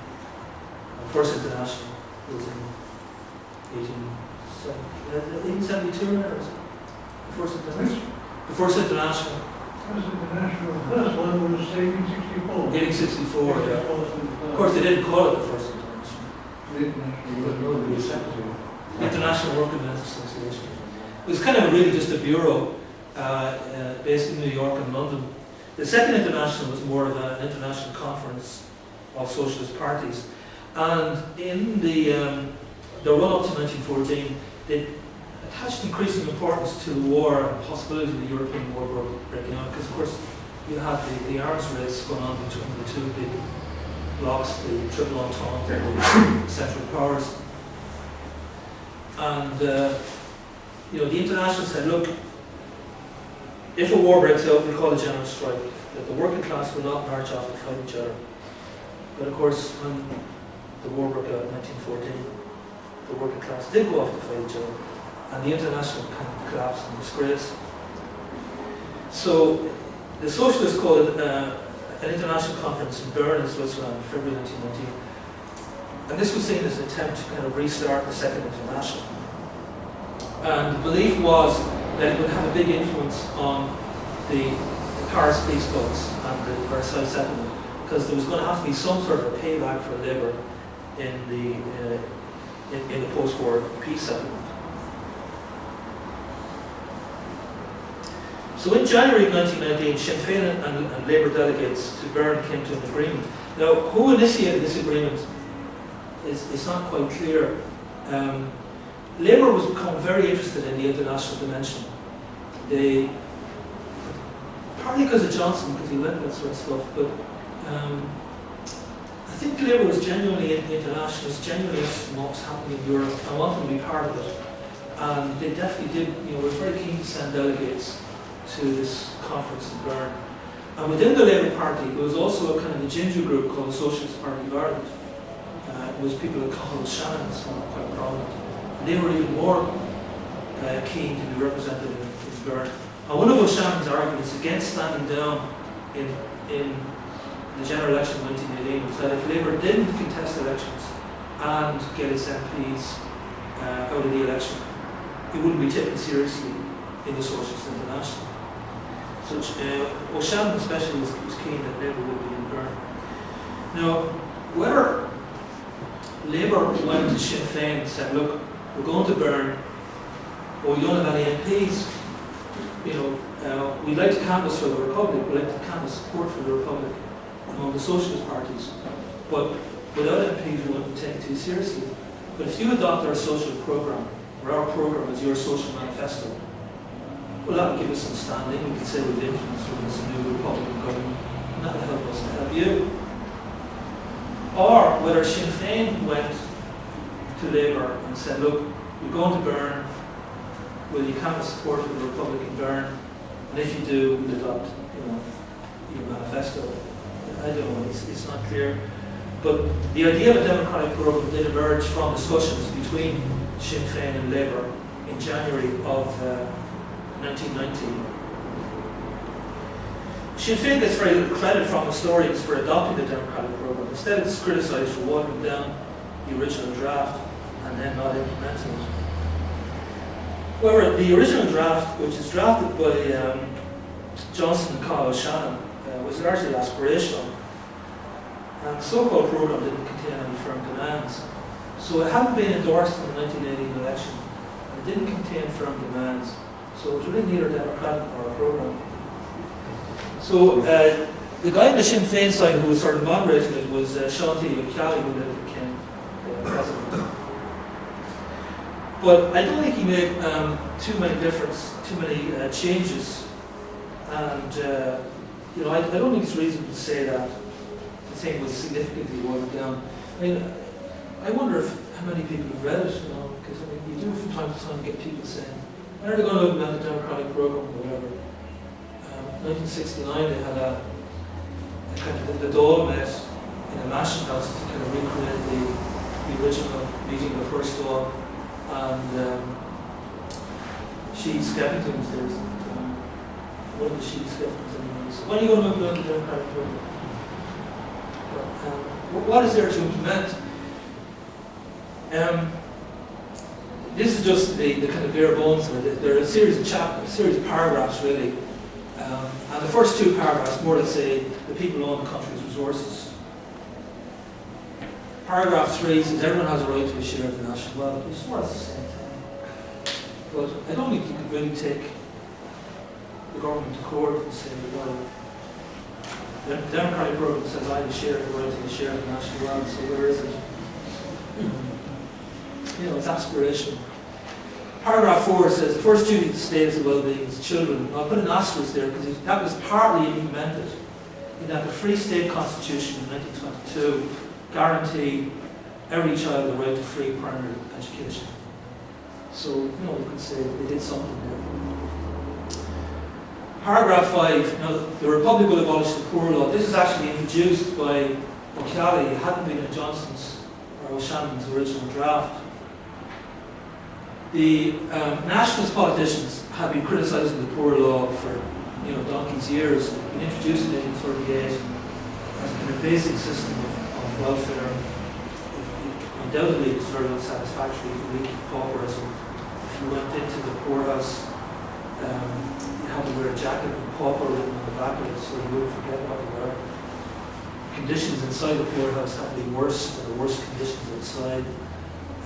The First International was in 1872, or was it? The First International? The First International. The first one was 1864. 1864, yeah. Of course, they didn't call it the First International. International Workmen's Association. It was kind of really just a bureau based in New York and London. The Second International was more of an international conference of socialist parties. And in the run-up to 1914, they attached increasing importance to the war and the possibility of the European war breaking out, because of course you had the arms race going on between the two big blocks, the Triple Entente and the Central Powers. And the International said, look, if a war breaks out, we call a general strike, that the working class will not march off and fight each other. But of course, when the war broke out in 1914, the working class did go off to fight each other, and the International kind of collapsed in disgrace. So the Socialists called it an international conference in Bern in Switzerland in February 1919. And this was seen as an attempt to kind of restart the Second International. And the belief was that it would have a big influence on the Paris peace talks and the Versailles settlement, because there was going to have to be some sort of a payback for Labour in the post-war peace settlement. So in January of 1919, Sinn Féin and Labour delegates to Bern came to an agreement. Now, who initiated this agreement is not quite clear. Labour was becoming very interested in the international dimension. Partly because of Johnson, because he led that sort of stuff, but I think Labour was genuinely internationalist, genuinely interested in what was happening in Europe, and wanted to be part of it. And they definitely did, were very keen to send delegates to this conference in Bern. And within the Labour Party, there was also a kind of a ginger group called the Socialist Party of Ireland. It was people like Coleraine Shannon's who were quite prominent. And they were even more keen to be represented in Bern. And one of O'Shannon's arguments against standing down in the general election of 1918 was that if Labour didn't contest elections and get its MPs out of the election, it wouldn't be taken seriously in the Socialist International. So O'Shannon especially was keen that Labour would be in Bern. Now, whether Labour went to Sinn Féin and said, look, we're going to Bern, but we don't have any MPs, we'd like to canvass for the Republic, we'd like to canvass support for the Republic among the socialist parties, but without MPs we wouldn't take it too seriously. But if you adopt our social programme, or our programme as your social manifesto, well, that will give us some standing. We can say we've influence from this new Republican government, and that will help us to help you. Or whether Sinn Féin went to Labour and said, look, we're going to burn, will you canvass support for the Republican burn? And if you do, we'll adopt, your manifesto. I don't know, it's not clear. But the idea of a democratic programme did emerge from discussions between Sinn Féin and Labour in January of 1990. Sinn Féin gets very little credit from historians for adopting the democratic programme. Instead, it's criticised for watering down the original draft and then not implementing it. However, the original draft, which is drafted by Johnson and Colin Shannon, was largely aspirational. And the so-called programme didn't contain any firm demands. So it hadn't been endorsed in the 1918 election. And it didn't contain firm demands. So it was really neither democratic nor a programme. So the guy on the Sinn Féin side who was sort of moderating it was Sean T. McCally, who later became president. But I don't think he made too many changes. And I don't think it's reasonable to say that the thing was significantly watered down. I mean, I wonder how many people have read it, because you do from time to time get people saying, when are they going to implement the democratic programme or whatever? 1969 they had a kind of the Dáil met in a mansion house to kind of recreate the original meeting of the first Dáil, and Sheed Skeffington was there. One of the Sheed Skeffingtons anyways. When are you going to implement the democratic programme? What is there to implement? This is just the kind of bare bones of it. There are a series of paragraphs really. And the first two paragraphs more or less say the people own the country's resources. Paragraph 3 says everyone has a right to a share of the national wealth, which is more or less the same thing. But I don't think you could really take the government to court and say, well, the democratic programme says I have a share of the right to a share of the national wealth, so where is it? It's aspirational. Paragraph 4 says the first duty of the state is the well-being of its children. I'll put an asterisk there because that was partly implemented in that the Free State Constitution in 1922 guaranteed every child the right to free primary education. So, you could say they did something there. Paragraph 5, the Republic will abolish the poor law. This is actually introduced by O'Connor. It hadn't been in Johnson's or O'Shannon's original draft. The nationalist politicians have been criticising the poor law for donkey's years. It was introduced in 1838 as a kind of basic system of welfare. Undoubtedly, it was very unsatisfactory to lead to pauperism. If you went into the poorhouse, you had to wear a jacket with pauper written on the back of it, so you wouldn't forget what you were. Conditions inside the poorhouse had to be worse than the worst conditions outside.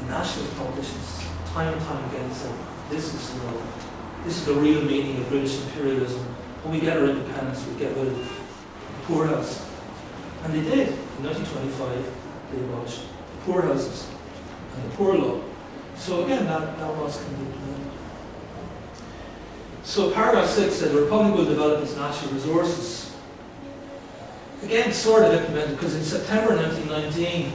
The nationalist politicians time and time again said, this is the real meaning of British imperialism. When we get our independence, we get rid of the poorhouse. And they did. In 1925, they abolished the poorhouses and the poor law. So again, that was kind of implemented. So paragraph 6 said the Republic will develop its natural resources. Again, sort of implemented, because in September 1919,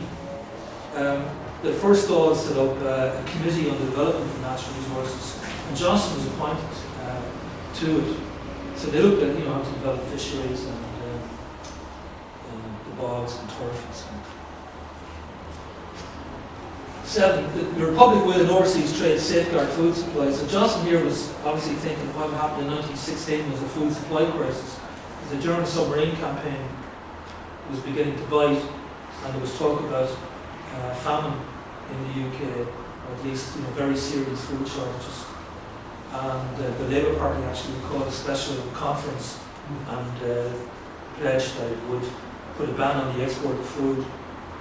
the first Dáil set up a committee on the development of natural resources, and Johnson was appointed to it. So they looked at how to develop fisheries and the bogs and turf and so on. 7, the Republic will in overseas trade safeguard food supplies. So Johnson here was obviously thinking what happened in 1916 was a food supply crisis. The German submarine campaign was beginning to bite, and there was talk about famine in the UK, or at least very serious food shortages. And the Labour Party actually called a special conference and pledged that it would put a ban on the export of food,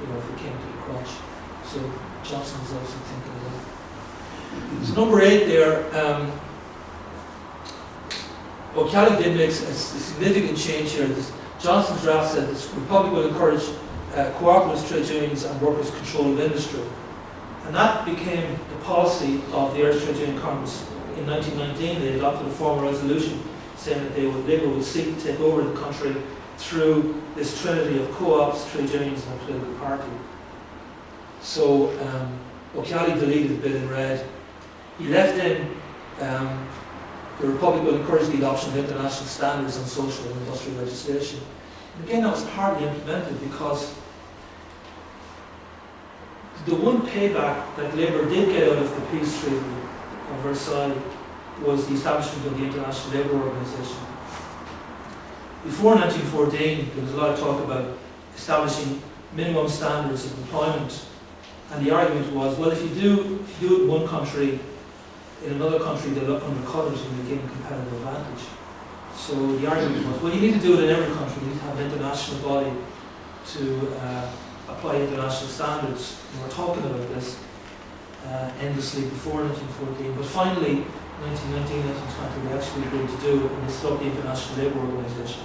if it came to the crunch. So Johnson was also thinking of it. So number 8 there, O'Callaghan did make a significant change here. Johnson's draft said this Republic will encourage cooperative trade unions and workers' control of industry. And that became the policy of the Irish Trade Union Congress in 1919 they adopted a formal resolution saying that Labour would seek to take over the country through this trinity of co-ops, trade unions and a political party. So O'Connor deleted the bill in red. He left in the Republic will encourage the adoption of international standards on social and industrial legislation. And again, that was partly implemented because the one payback that Labour did get out of the peace treaty of Versailles was the establishment of the International Labour Organization. Before 1914, there was a lot of talk about establishing minimum standards of employment, and the argument was, well, if you do it in one country, in another country they'll undercut it and they'll gain competitive advantage. So the argument was, well, you need to do it in every country. You need to have an international body to apply international standards. And we're talking about this endlessly before 1914, but finally, 1919, 1920, they actually agreed to do it, and they set up the International Labour Organization.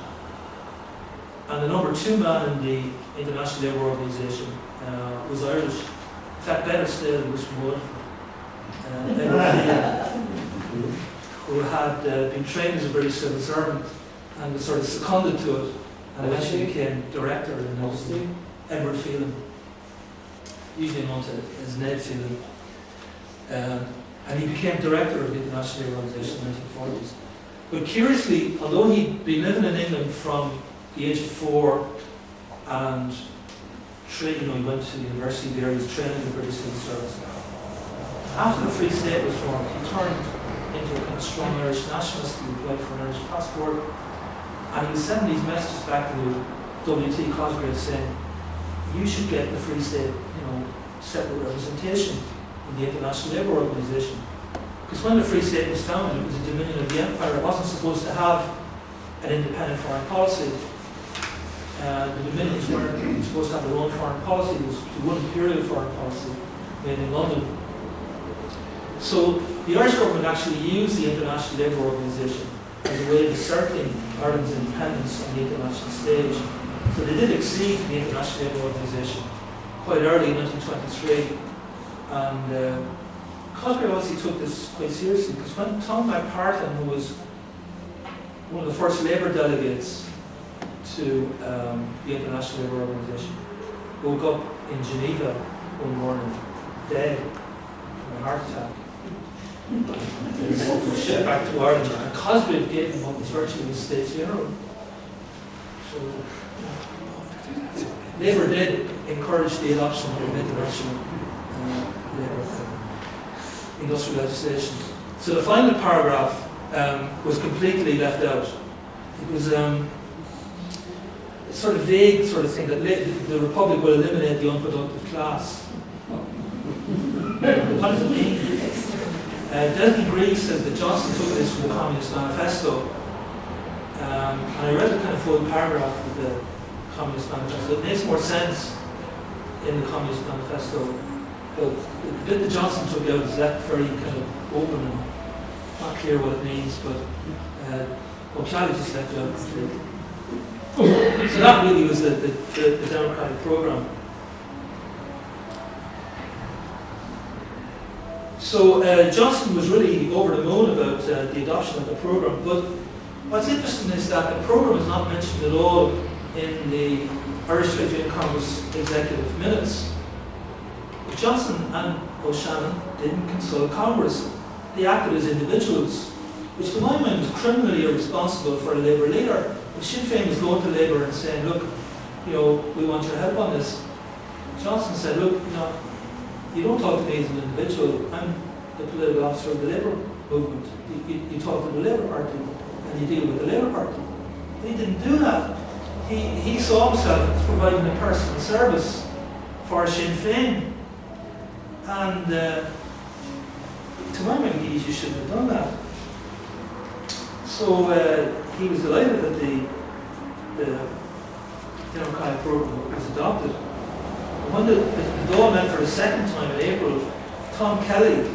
And the number 2 man in the International Labour Organization was Irish. In fact, better still, he was from Waterford. Who had been trained as a British civil servant and was sort of seconded to it, and eventually became director in Ulster. Edward Phelan, usually known as Ned Phelan. And he became director of the International Labour Organization in the 1940s. But curiously, although he'd been living in England from the age of 4 and he went to the university there, he was trained in the British Civil Service. After the Free State was formed, he turned into a kind of strong Irish nationalist. He applied for an Irish passport, and he was sending these messages back to W.T. Cosgrave saying, you should get the Free State, separate representation in the International Labour Organization. Because when the Free State was founded, it was a dominion of the Empire. It wasn't supposed to have an independent foreign policy. The dominions weren't supposed to have their own foreign policy. There was one imperial foreign policy made in London. So the Irish government actually used the International Labour Organization as a way of asserting Ireland's independence on the international stage. So they did accede to the International Labour Organization quite early in 1923. And Cosgrave obviously took this quite seriously, because when Tom McPartlin, who was one of the first Labour delegates to the International Labour Organization, woke up in Geneva one morning, dead from a heart attack. He was shipped back to Ireland, and Cosgrave gave him what was virtually his state funeral. So Labour did encourage the adoption of international industrial legislation. So the final paragraph was completely left out. It was a sort of vague sort of thing that the Republic will eliminate the unproductive class. What does it mean? Delton Grieve says that Johnson took this from the Communist Manifesto, and I read the kind of full paragraph of the Communist Manifesto. It makes more sense in the Communist Manifesto, but the bit that Johnson took out is left very kind of open and not clear what it means, but O'Connor just left it out completely. So that really was the democratic programme. So Johnson was really over the moon about the adoption of the programme, but what's interesting is that the programme is not mentioned at all in the Irish Trade Union Congress executive minutes. But Johnson and O'Shannon didn't consult Congress. They acted as individuals, which to my mind was criminally irresponsible for a Labour leader. If Sinn Féin was going to Labour and saying, look, we want your help on this, Johnson said, look, you don't talk to me as an individual. I'm the political officer of the Labour movement. You talk to the Labour Party and you deal with the Labour Party. But he didn't do that. He saw himself as providing a personal service for Sinn Féin. And to my mind, he shouldn't have done that. So he was delighted that the democratic programme was adopted. When the Dáil met for the second time in April, Tom Kelly,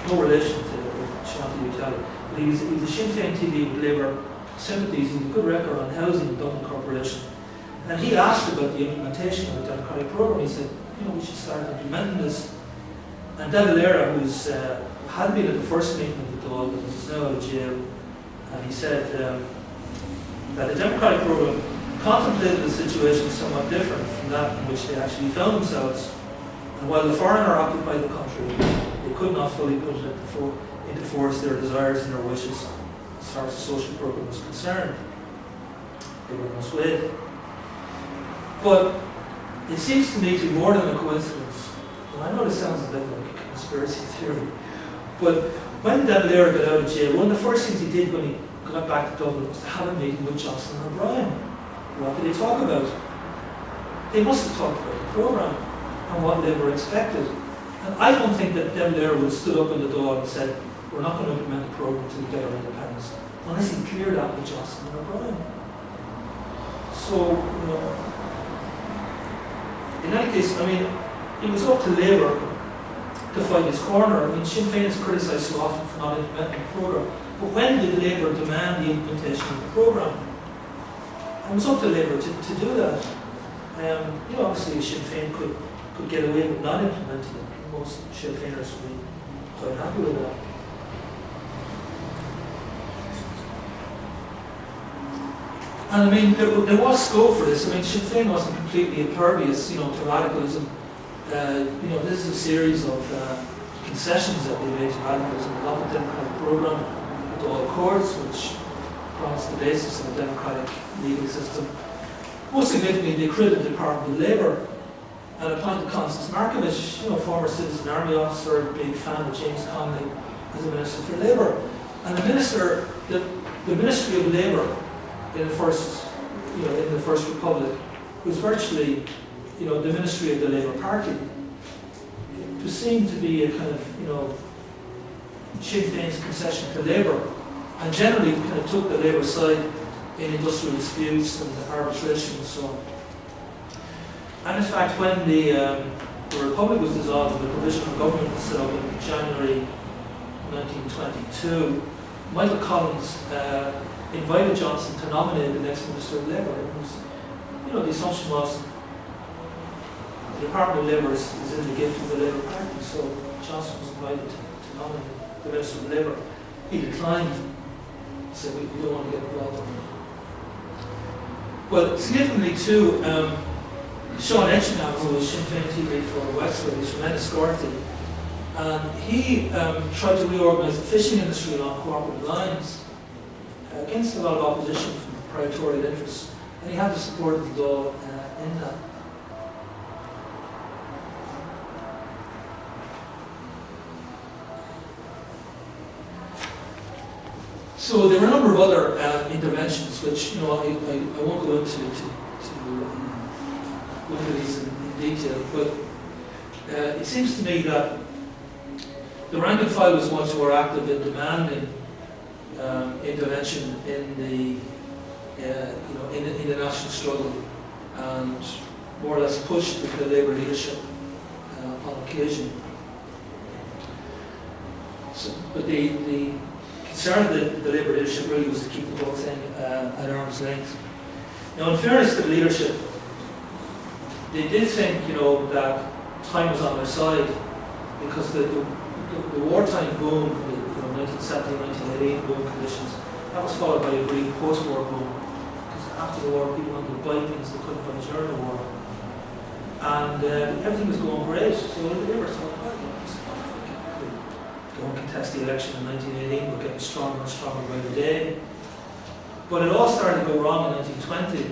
no relation to Shanti Kelly, but he was a Sinn Féin TD with Labour sympathies. He had a good record on housing in Dublin Corporation. And he asked about the implementation of the democratic programme. He said, we should start implementing this. And De Valera, who had been at the first meeting of the Dáil, but was now out of jail, and he said that the democratic programme contemplated a situation somewhat different from that in which they actually found themselves. And while the foreigner occupied the country, they could not fully put it into force their desires and their wishes as far as the social programme was concerned. They were miswayed. But it seems to me to be more than a coincidence. And I know this sounds a bit like a conspiracy theory, but when De Valera got out of jail, one of the first things he did when he got back to Dublin was to have a meeting with Johnson and O'Brien. What did they talk about? They must have talked about the programme and what Labour expected. And I don't think that De Valera would have stood up in the Dáil and said, we're not going to implement the programme until we get our independence, unless he cleared that with Johnson and O'Brien. So, in any case, it was up to Labour to fight his corner. Sinn Féin is criticised so often for not implementing the programme. But when did Labour demand the implementation of the programme? It was up to Labour to do that. Obviously Sinn Féin could get away with not implementing it. Most Sinn Féiners would be quite happy with that. And there was scope for this. Sinn Féin wasn't completely impervious, to radicalism. This is a series of concessions that they made to radicalism. The Lockout democratic programme, the Dáil Accords, which promised the basis of a democratic legal system. Most significantly, they created the Department of Labour and appointed Constance Markovich, former citizen army officer, big fan of James Connolly, as the Minister for Labour. And the Ministry of Labour in the First Republic was virtually, the Ministry of the Labour Party. It was seen to be a kind of, Sinn Féin's concession to Labour, and generally kind of took the Labour side in industrial disputes and arbitration and so on. And in fact, when the Republic was dissolved and the provisional government was set up in January 1922, Michael Collins invited Johnson to nominate the next Minister of Labour. It was, the assumption was the Department of Labour is in the gift of the Labour Party, so Johnson was invited to nominate the Minister of Labour. He declined. He said, we don't want to get involved in it. Well, significantly too, Sean Etchingham, who was Sinn Féin TD for Wexford, he's from Enniscorthy, and he tried to reorganise the fishing industry along cooperative lines against a lot of opposition from proprietorial interests, and he had the support of the Dáil in that. So there were a number of other interventions, which I won't go into these in detail, but it seems to me that the rank and file was much more active in demanding intervention in the national struggle, and more or less pushed the Labour leadership on occasion. So, but the concern of the Labour leadership really was to keep the whole thing at arm's length. Now, in fairness to the leadership, they did think, that time was on their side, because the wartime boom, the 1917, 1918 boom conditions, that was followed by a brief post-war boom. Because after the war, people wanted to buy things they couldn't buy during the war, and everything was going great. So the Labour thought, go and contest the election in 1918, we're getting stronger and stronger by the day. But it all started to go wrong in 1920.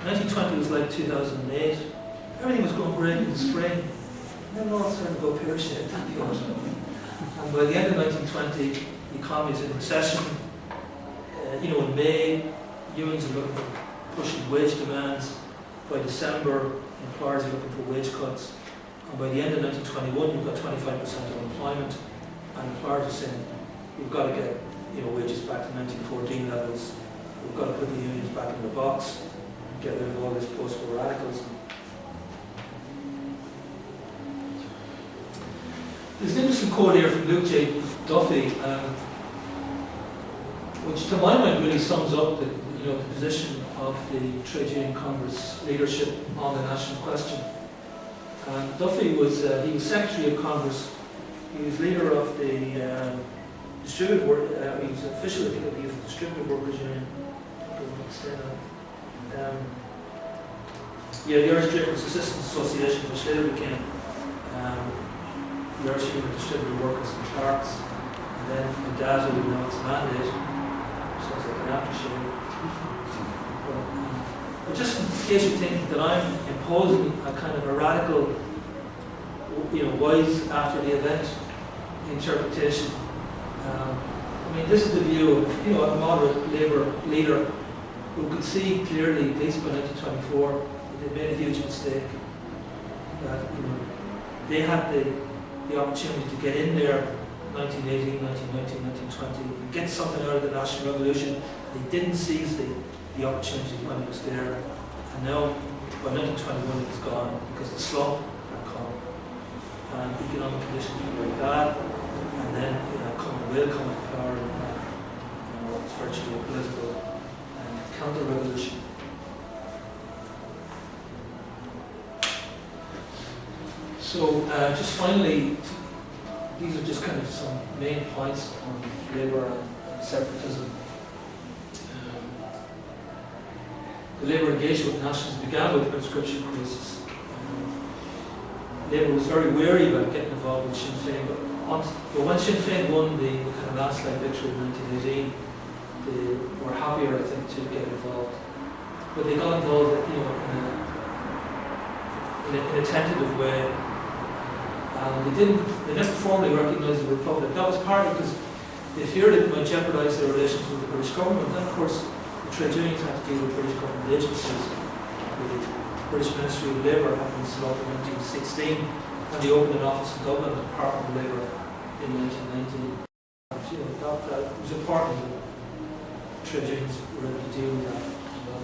1920 was like 2008. Everything was going great in the spring. And then it all started to go pear-shaped at the autumn. And by the end of 1920, the economy is in recession. In May, unions are looking for pushing wage demands. By December, employers are looking for wage cuts. And by the end of 1921, you've got 25% unemployment. And employers are saying, we've got to get wages back to 1914 levels. We've got to put the unions back in the box and get rid of all this post-war radicalism. There's an interesting quote here from Luke J. Duffy, which to my mind really sums up the position of the Trade Union Congress leadership on the national question. Duffy was he was Secretary of Congress he was leader of the distributed work. He was official of the distributed workers union. Yeah, the Irish Trade Assistance Association, which later became the Irish Union of Distributed Workers and Clerks, and then the DASO, you know, its mandate, sounds like an aftershave. But just in case you think that I'm imposing a kind of a radical, you know, wise after the event interpretation, I mean, this is the view of, you know, a moderate Labour leader who could see clearly, at least by 1924, that they made a huge mistake. That, you know, they had the opportunity to get in there 1918, 1919, 1920, and get something out of the National Revolution. They didn't seize the opportunity when it was there. And now, by 1921, it was gone because the slump had come. And economic conditions were very bad. And then, you know, will come to power, and you know, it's virtually a political counter-revolution. So, just finally, these are just kind of some main points on Labour and separatism. The Labour engagement with nationalism began with the conscription crisis. Labour was very wary about getting involved with Sinn Féin, but when Sinn Féin won the kind of landslide victory in 1918, they were happier, I think, to get involved. But they got involved, you know, in a tentative way. They never formally recognised the Republic. That was partly because they feared it might jeopardise their relations with the British government. And then, of course, the trade unions had to deal with British government agencies. The British Ministry of Labour happened set up in 1916, and they opened an office in Dublin, the Department of Labour, in 1919. You know, that was important that trade unions were able to deal with that as well.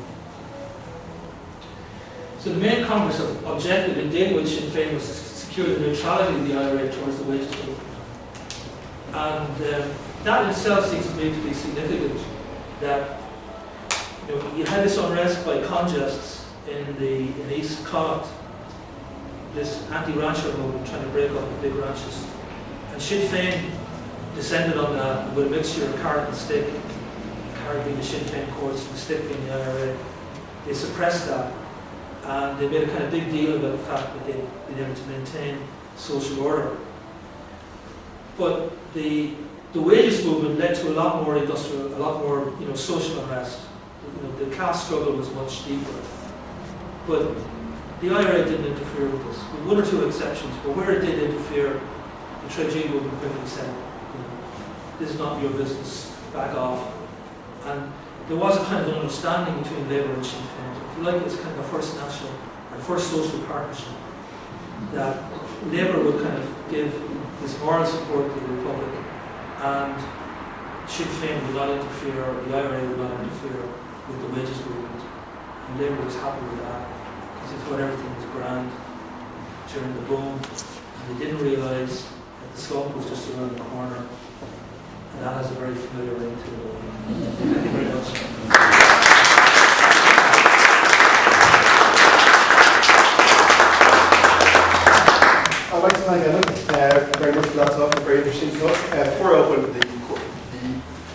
So the main Congress objective in dealing with Sinn Féin was to secure the neutrality of the IRA towards the wages movement. And that in itself seems to me to be significant, that, you know, you had this unrest by congests in East Connacht, this anti-rancher movement trying to break up the big ranches. And Sinn Féin descended on that with a mixture of carrot and stick, carrot being the Sinn Féin courts and stick being the IRA. They suppressed that, and they made a kind of big deal about the fact that they'd been able to maintain social order. But the wages movement led to a lot more industrial, a lot more, you know, social unrest. You know, the class struggle was much deeper. But the IRA didn't interfere with this, with one or two exceptions. But where it did interfere, the trade union movement quickly said, you know, "This is not your business. Back off." And there was a kind of an understanding between Labour and Sinn Féin. If you like, it's kind of a first national or first social partnership, that Labour would kind of give this moral support to the Republic, and Sinn Féin would not interfere, or the IRA would not interfere with the wages movement. And Labour was happy with that, because they thought everything was grand during the boom, and they didn't realise that the slump was just around the corner. And that has a very familiar ring to it. Thank you very much. I'd like to thank Emmet very much for that talk, a very interesting talk. Before I open the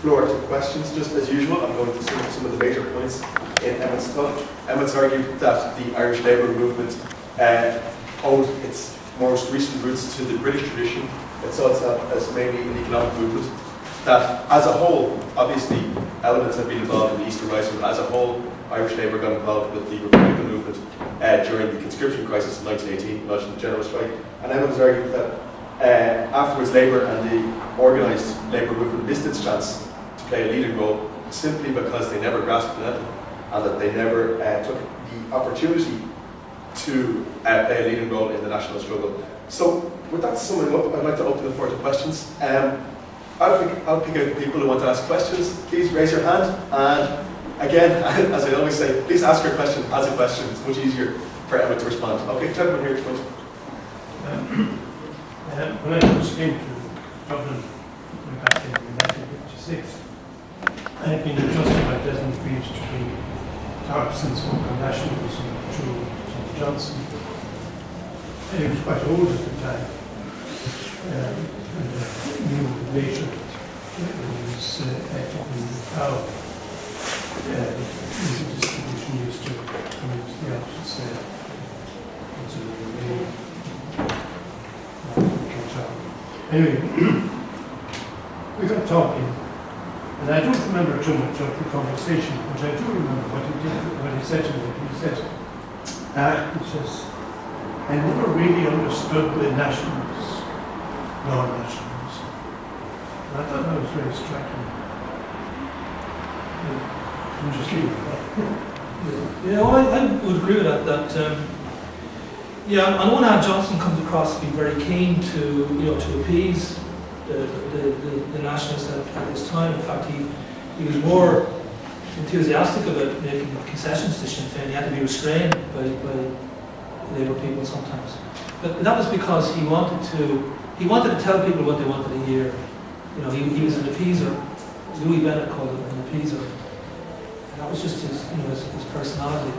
floor to questions, just as usual, I'm going to sum up some of the major points in Emmet's talk. Emmet's argued that the Irish Labour movement owed its most recent roots to the British tradition. It saw itself as mainly an economic movement. That as a whole, obviously, elements have been involved in the Easter Rising, but as a whole, Irish Labour got involved with the Republican movement during the conscription crisis in 1918, launched the general strike. And Emmet has argued that afterwards Labour and the organised Labour movement missed its chance to play a leading role simply because they never grasped it, and that they never took the opportunity to play a leading role in the national struggle. So, with that summing up, I'd like to open the floor to questions. I'll pick out the people who want to ask questions. Please raise your hand, and again, as I always say, please ask your question as a question. It's much easier for Emmet to respond. Okay, gentlemen here at the front. When I first came to Dublin back in 1956, I had been adjusted by Desmond Reeves to be since on nationalism through Johnson. And he was quite old at the time. and a new nation was active in how the distribution used to come into the opposite side. It's a really anyway, we got talking, and I don't remember too much of the conversation, but I do remember what he did, what he said to me. He says, I never really understood the nationalists, non-nationalists. And I thought that was very striking. I'm just leaving it. Yeah, well, I would agree with that. Yeah, on one hand, Johnson comes across to be very keen to, to appease the nationalists at this time. In fact, he was more enthusiastic about making concessions to Sinn Féin. He had to be restrained by Labour people sometimes. But that was because he wanted to tell people what they wanted to hear. He was an appeaser. Louis Bennett called him an appeaser. And that was just his personality.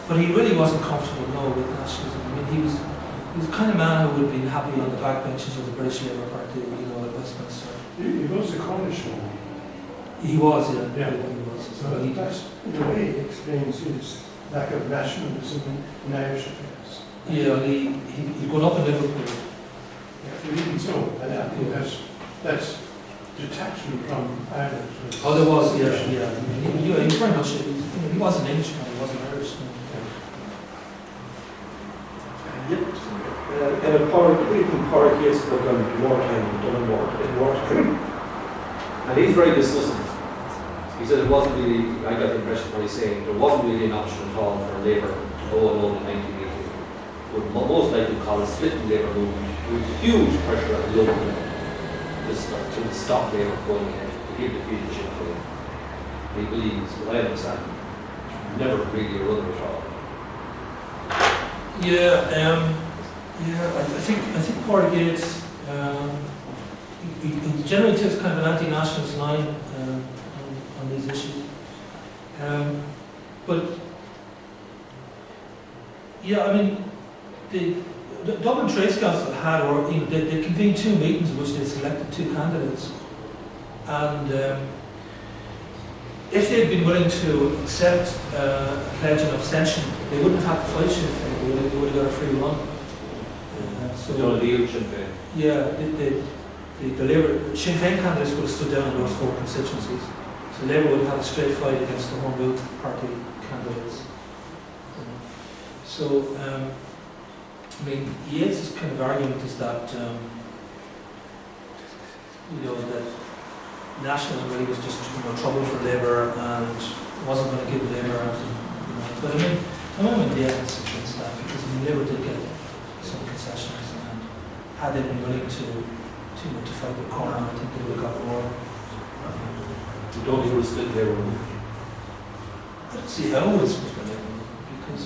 But he really wasn't comfortable, with nationalism. I mean, he was the kind of man who would be happy on the backbenches of the British Labour Party, at Westminster. He was a Cornishman. He was, yeah. Yeah. He was. So that's, in a way, explains his lack of nationalism in Irish affairs. Yeah, he'd grown up in Liverpool. Yeah, even so, and I think that's detachment from Ireland. Oh, there was, yeah. He was very much, he was an Englishman, he wasn't Irish. And a Porrick Yates spoke on wartime, done in wartime. And he's very dismissive. He said it wasn't really, I got the impression from what he's saying, there wasn't really an option at all for Labour to go alone in 1980. Would most likely call a split in Labour movement. There was huge pressure at the local level to stop Labour going ahead, to give defeat to Sinn Féin. He believes, what I understand, never really a runner at all. I think Porrick Yates, he generally takes kind of an anti-nationalist line on these issues. The Dublin Trades Council had, they convened 2 meetings in which they selected 2 candidates, and if they'd been willing to accept a pledge of abstention, they wouldn't have had to fight Sinn Féin. They would have got a free run. No deal with Sinn Féin. Yeah, the Labour Sinn Féin candidates would have stood down in those 4 constituencies. So Labour would have had a straight fight against the Home Rule Party candidates. Yates' kind of argument is that that nationalism really was just trouble for Labour and wasn't going to give Labour. But I don't think the evidence against that, because Labour did get some concessions, and had they been willing to fight the corner, I think they would have got more. You don't think it was split Labour movement? I don't see how it was split Labour movement, because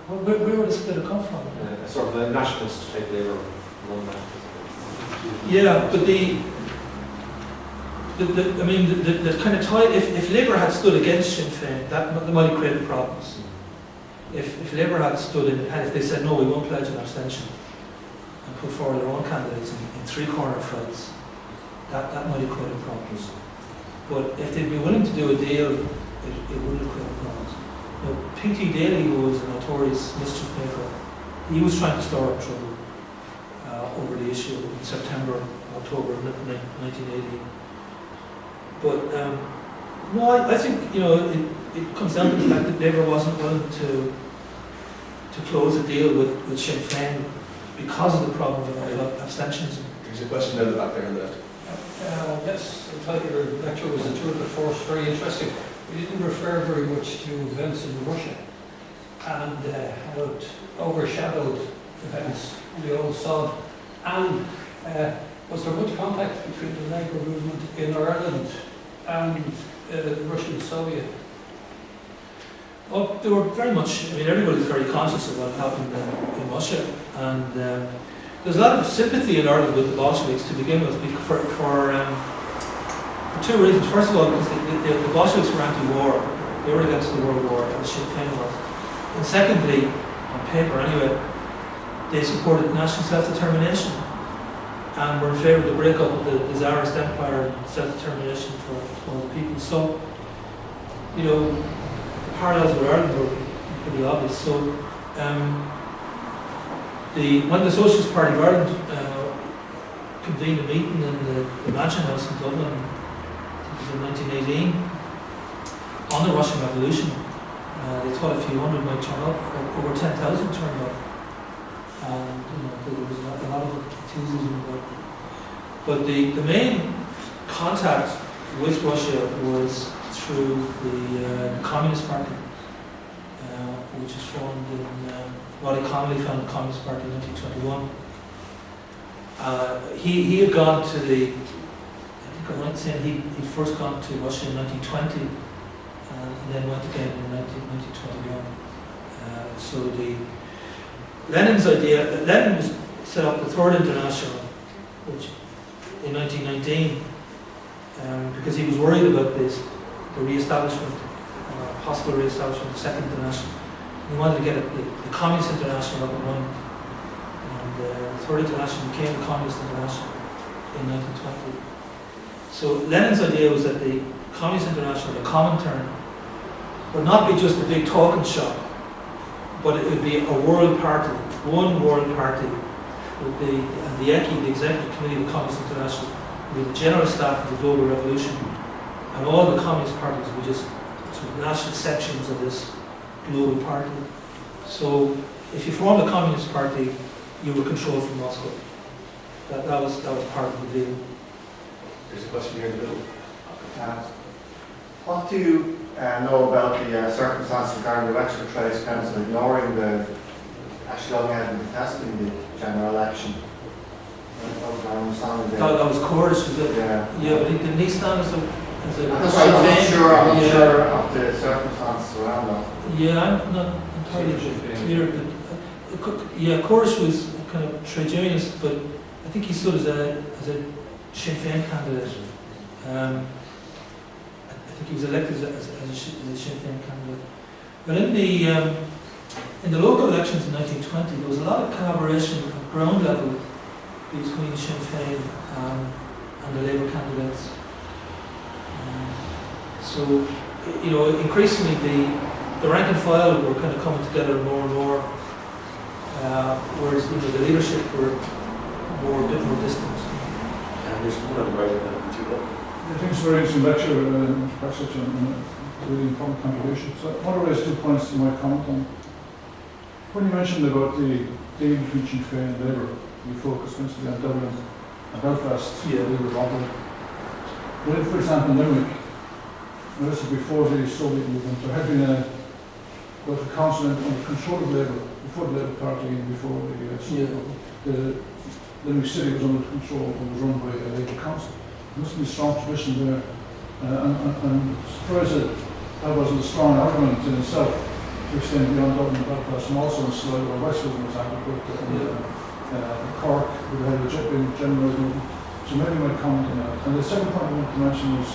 where would the split have come from? A sort of a nationalist type Labour, non-nationalist. Yeah, but the kind of tie, if Labour had stood against Sinn Féin, that might have created problems. If Labour had stood in, and if they said no, we won't pledge an abstention, and put forward their own candidates in 3 corner fights, that might have created problems. But if they'd be willing to do a deal, it wouldn't have created problems. P.T. Daly, who was a notorious mischief maker, he was trying to stir up trouble over the issue in September, October 1980. But I think it comes down to the fact that Labour wasn't willing to close a deal with Sinn Féin because of the problem of abstentionism. There's a question down the back there on that. Yes, the title of your lecture was A Tour de Force, very interesting. We didn't refer very much to events in Russia and how it overshadowed events we all saw. And was there much contact between the Labour movement in Ireland and the Russian Soviet? Well, they were very much, everybody was very conscious of what happened in Russia, and there's a lot of sympathy in Ireland with the Bolsheviks to begin with, for 2 reasons. First of all, because the Bolsheviks were anti-war, they were against the World War, and Sinn Féin was. And secondly, on paper anyway, they supported national self-determination and were in favour of the breakup of the Tsarist empire and self-determination for all the people. So, you know, the parallels with Ireland were pretty obvious. So, when the Socialist Party of Ireland convened a meeting in the Mansion House in Dublin, I think it was in 1918, on the Russian Revolution, they thought a few hundred might turn up, over 10,000 turned up. And you know, there was a lot of enthusiasm about it. But the main contact with Russia was through the Communist Party, which was formed in, Roddy Connolly founded the Communist Party in 1921. He had gone to the, I think I might say he'd first gone to Russia in 1920 and then went again in 1921. So Lenin's idea, Lenin was set up the Third International, which in 1919, because he was worried about the re-establishment, possible re-establishment of the Second International. He wanted to get the Communist International up and running. And the Third International became the Communist International in 1920. So Lenin's idea was that the Communist International, the Comintern, would not be just a big talking shop, but it would be a world party, one world party, with the ECI, the Executive Committee of the Communist International, with the General Staff of the Global Revolution, and all the Communist parties were just sort of national sections of this global party. So if you formed a Communist Party, you were controlled from Moscow. That was part of the deal. There's a question here in the middle. What do you know about the circumstances regarding the Wexford Trades Council ignoring actually going ahead and contesting the general election? That was Courage, was it? Yeah. But didn't he stand as a I'm not sure of the circumstances around that. Yeah, I'm not entirely clear, but Courage was kind of trade unionist, but I think he stood as a Sinn Féin candidate. I think he was elected as a Sinn Féin candidate. But in the local elections in 1920, there was a lot of collaboration at ground level between Sinn Féin and the Labour candidates. So, you know, increasingly the rank and file were kind of coming together more and more, whereas the leadership were a bit more distant. And there's one on the right and two up. I think it's a very interesting lecture, Professor, and a really important contribution. So I want to raise 2 points to my comment on. When you mentioned about the deal between Sinn Féin and Labour, you focused principally on Dublin and Belfast, Labour Dublin. But for example, Limerick, and this is before the Soviet movement, there had been a local council under control of Labour, before the Labour Party and before the Limerick City was under control and was run by a Labour council. There must be a strong tradition there, and I'm surprised that wasn't a strong argument in itself to extend beyond Dublin and Belfast, and also in Sligo or Westfield, for example, but Cork, with the general movement. So maybe my comment on that. And the second point I want to mention is,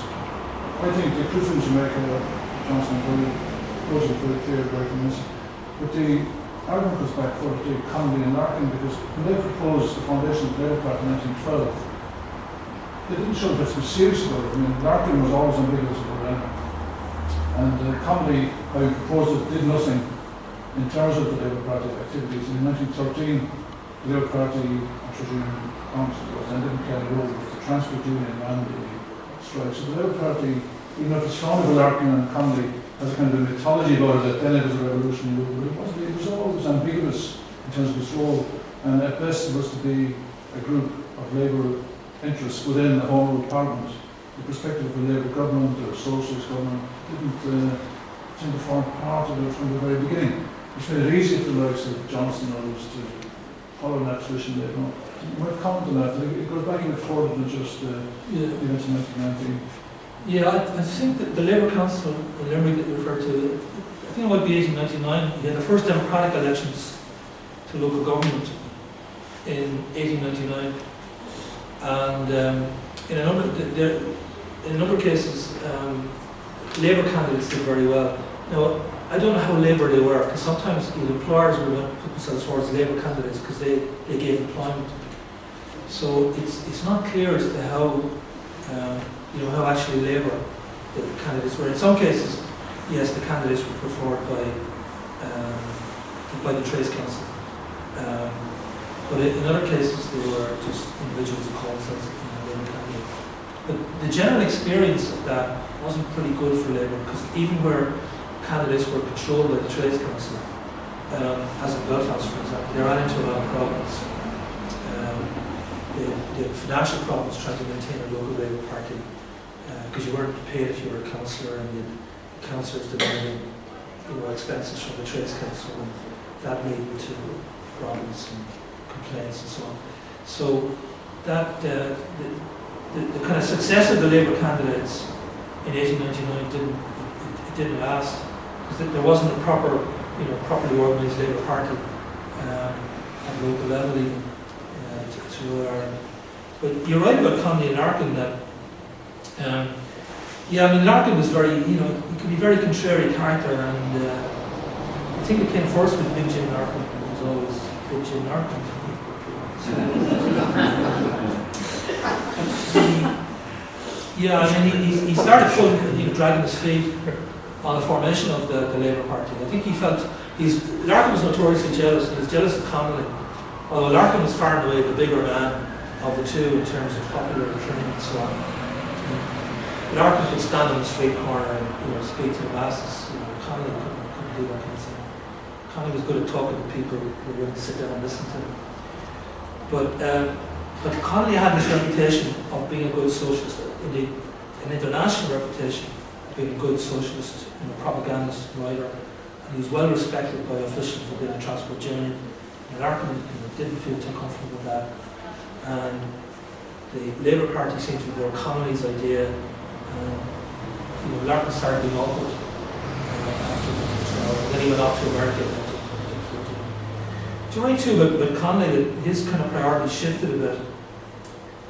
I think the criticisms you make of Johnson wasn't very clear right from this, but the argument goes back for the Connolly and Larkin, because when they proposed the foundation of the Labour Party in 1912, they didn't show that they were serious about it. I mean, Larkin was always ambiguous about it. And Connolly, how he proposed it, did nothing in terms of the Labour Party activities. In 1913, the Labour Party, Trade Union Council, and didn't carry a role with the Transport Union and the strike. So the Labour Party, even though it's founded with Larkin and Connolly, has a kind of a mythology about it, that then it was a revolutionary movement. It was always ambiguous in terms of its role, and at best it was to be a group of Labour interests within the Home Rule Parliament. The perspective of the Labour government or Socialist government didn't seem to form part of it from the very beginning, which made it easy for the likes of Johnson and others to follow that tradition later on. You might comment on that. It goes back a bit further than just the events in 1919. Yeah, I think that the Labour Council in Limerick that you referred to, I think it might be 1899, you had the first democratic elections to local government in 1899, and in a number of cases, Labour candidates did very well. Now, I don't know how Labour they were, because sometimes the employers will not put themselves forward as Labour candidates because they gave employment. So it's not clear as to how how actually Labour the candidates were. In some cases, yes, the candidates were preferred by the Trades Council. But in other cases, they were just individuals who called themselves Labour candidates. But the general experience of that wasn't pretty good for Labour, because even where candidates were controlled by the Trades Council, as in Belfast, for example, they ran into a lot of problems. They had financial problems trying to maintain a local Labour party, because you weren't paid if you were a councillor, and the councillors demanding expenses from the Trades Council, and that led to problems and complaints and so on. So that the kind of success of the Labour candidates in 1899 didn't last, because there wasn't a properly organised Labour party at local level even to Ireland. But you're right about Connolly and Larkin that Larkin was very, he could be very contrary character, and I think it came first with Big Jim Larkin. It was always Big Jim Larkin. He started dragging his feet on the formation of the Labour Party. I think he felt Larkin was notoriously jealous. He was jealous of Connolly, although Larkin was far and away the bigger man of the two in terms of popular acclaim and so on. Larkin could stand on the street corner and speak to the masses. Connolly couldn't do that kind of thing. Connolly was good at talking to people who were willing to sit down and listen to him. But Connolly had this reputation of being a good socialist, indeed an international reputation of being a good socialist, propagandist, writer, and he was well respected by officials within the transport union. And Larkin didn't feel too comfortable with that, and the Labour Party seemed to be more Connolly's idea. Larkin started being awkward after the trial, and then he went off to America in 1914. Do you know too, but Connolly, that his kind of priorities shifted a bit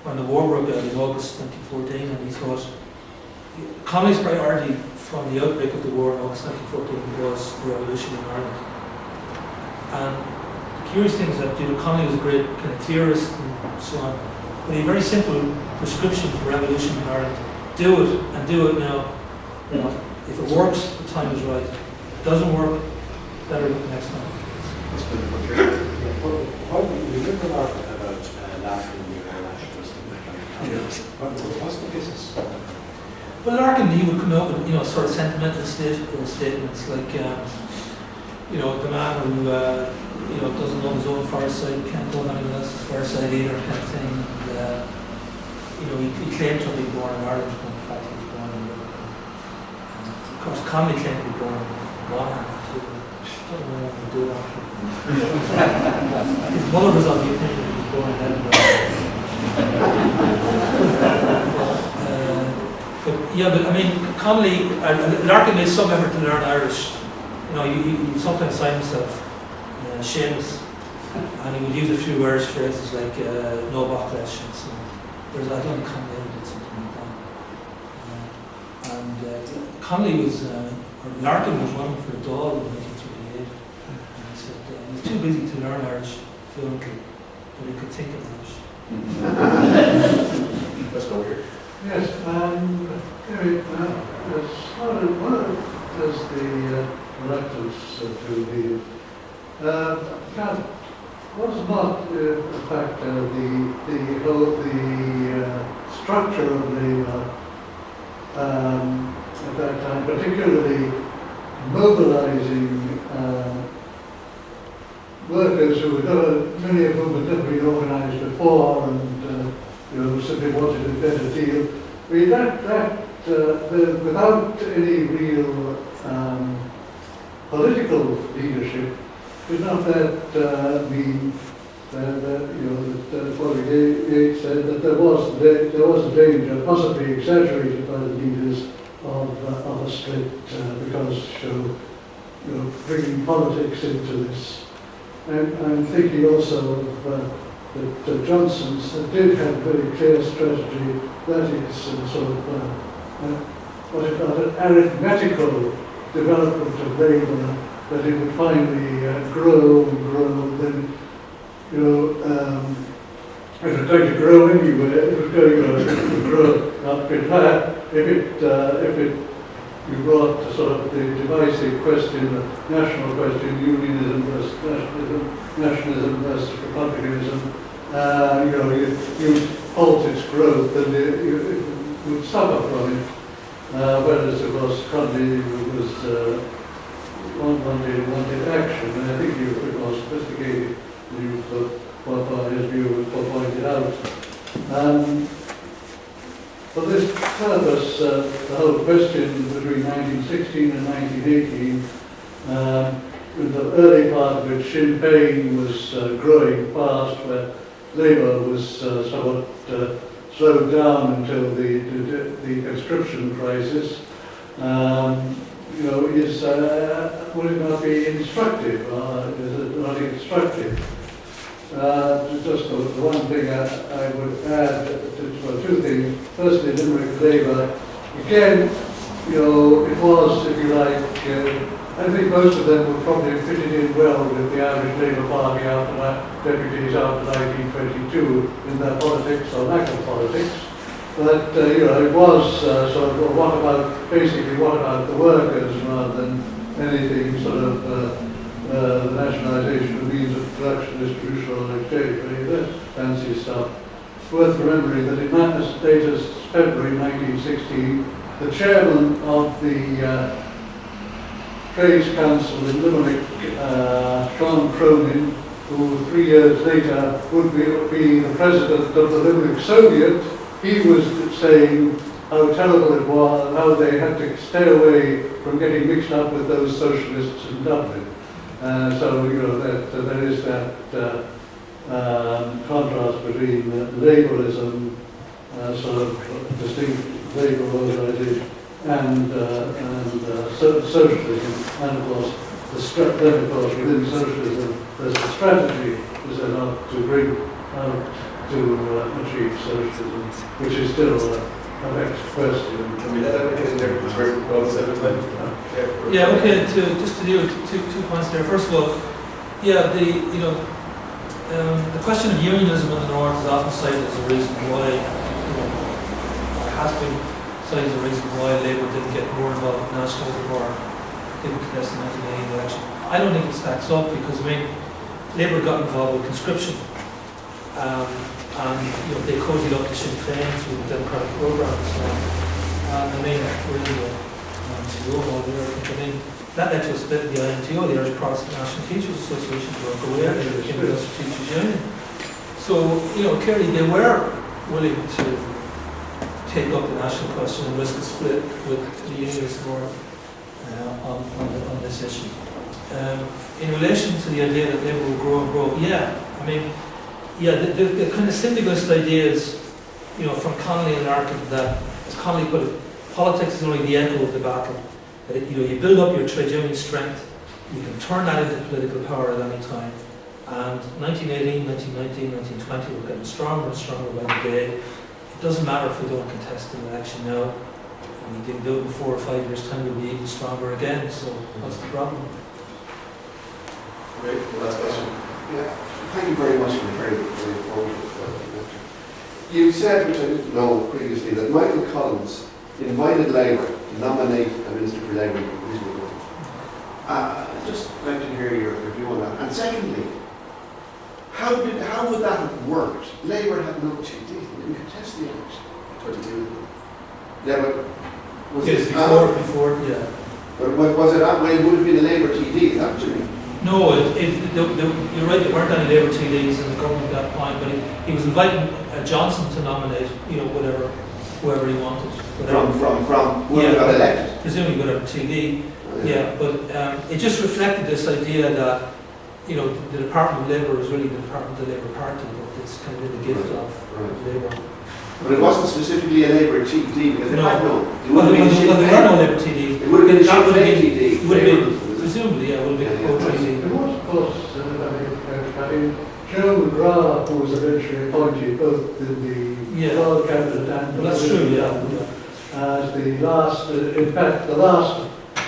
when the war broke out in August 1914, and he thought Connolly's priority from the outbreak of the war in August 1914 was the revolution in Ireland. And the curious thing is that Connolly was a great kind of theorist and so on, but he had a very simple prescription for revolution in Ireland. Do it, and do it now. If it works, the time is right. If it doesn't work, better look next time. Why do you live in Larkin about Larkin being a nationalist and that kind of thing? What's the basis? Well, Larkin, he would come out with sort of sentimental statements like the man who doesn't know his own fireside, can't go on anyone else's fireside either, kind of thing. And, he claimed to have been born in Ireland when in fact he was born in Britain. Of course, Connolly claimed to be born in Monaghan too. I don't know what to do after. His mother was of the opinion that he was born in Edinburgh. Connolly, Larkin made some effort to learn Irish. He sometimes signed himself Seamus, and he would use a few words, phrases like no backlash and so on. I don't think Connolly ever did something like that. Connolly was, Larkin was running for the Dáil in 1938, and he said he was too busy to learn Irish fluently, but he could think of Irish. Let's go here. Yes, there's the reluctance to leave. Was not, in fact, the structure of the at that time, particularly mobilizing workers who were many of whom had never been organized before, and simply wanted a better deal. Without any real political leadership, did not that mean that Bobby Yates said that there was a danger, possibly exaggerated by the leaders, of a split because bringing politics into this. And I'm thinking also of the Johnsons that did have a very clear strategy, that is sort of an arithmetical development of labour, that it would finally grow and grow, then, you know, if it's going to grow anywhere, it was going to grow up. In fact, you brought the sort of the divisive question, the national question, unionism versus nationalism versus republicanism, you know, you halt its growth and it would suffer from it. Whereas, of course, Conley was wanted action, and I think he was a bit more sophisticated than what his view was pointed out. For this purpose, the whole question between 1916 and 1918, in the early part of which Sinn Féin was growing fast, where Labour was somewhat slowed down until the conscription crisis, you know, would it not be instructive, or is it not instructive? Just the one thing I would add, well, two things. Firstly, Limerick Labour, again, you know, it was, if you like, I think most of them would probably have fitted in well with the Irish Labour Party deputies after 1922 in their politics or lack of politics. But, you know, it was sort of, well, what about the workers rather than anything sort of the nationalisation of means of production, distribution or exchange, any of that fancy stuff. It's worth remembering that in that status, February 1916, the chairman of the Trades Council in Limerick, Sean Cronin, who 3 years later would be the president of the Limerick Soviet, he was saying how terrible it was, how they had to stay away from getting mixed up with those socialists in Dublin. So, you know, that there is that contrast between Labourism, sort of distinct labour organisation, and socialism, and of course, within socialism, there's a strategy set up to bring out to achieve socialism, which is still a vexed question. Can we let that get in there? It's very well said, isn't it? Yeah, okay, just to deal with two points there. First of all, yeah, the question of unionism in the North is often cited as a reason why, has been cited as a reason why Labour didn't get more involved in nationalism or didn't contest the 1980 election. I don't think it stacks up because, Labour got involved with conscription. And they cozied up to Sinn Féin through the democratic programme and so on. That led to a split of the INTO, the Irish Protestant National Teachers Association, to work away, the Industrial Teachers Union. So, clearly they were willing to take up the national question and risk a split with the Unionist North on this issue. In relation to the idea that Labour will grow and grow, the kind of syndicalist ideas, from Connolly and Larkin, that, as Connolly put it, politics is only the echo of the battle. That you build up your trade union strength, you can turn that into political power at any time. And 1918, 1919, 1920, we're getting stronger and stronger by the day. It doesn't matter if we don't contest an election now. And we can do it in 4 or 5 years' time, we'll be even stronger again. So what's the problem? Great. Last question. Yeah. Thank you very much for the very informative lecture. You said, which I didn't know previously, that Michael Collins invited Labour to nominate a Minister for Labour in the provisional government. I'd just like to hear your view on that. And secondly, how would that have worked? Labour had no TD, didn't contest the election. 22. Yeah, but was yes, it before, yeah. But was it that way? It would have been a Labour TD, is that what you mean? No, you're right, there weren't any Labour TDs in the government at that point, but he was inviting Johnson to nominate, whoever he wanted. From whoever got elected? Presumably whatever TD, but it just reflected this idea that, the Department of Labour is really the Department of the Labour Party, that it's kind of in the gift of Labour. But it wasn't specifically a Labour TD, because they had no. Well, there were no Labour TDs. It would have been a Sinn Féin TD. It would have been, presumably, it would have been a TD. There was, of course, Joe McGrath, who was eventually appointed both in the Royal Cabinet and that's true, as the last, in fact, the last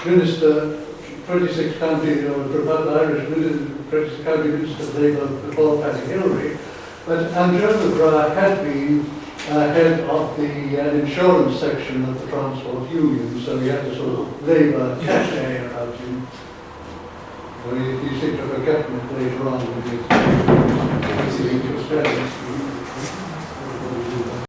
Minister, 26 county, the Irish Minister, 26 county Minister of Labour before Paddy Hillary, but Andrew McGrath had been head of the insurance section of the Transport Union, so he had a sort of Labour cachet about him. Well, he seemed to have forgotten it later on with his interest.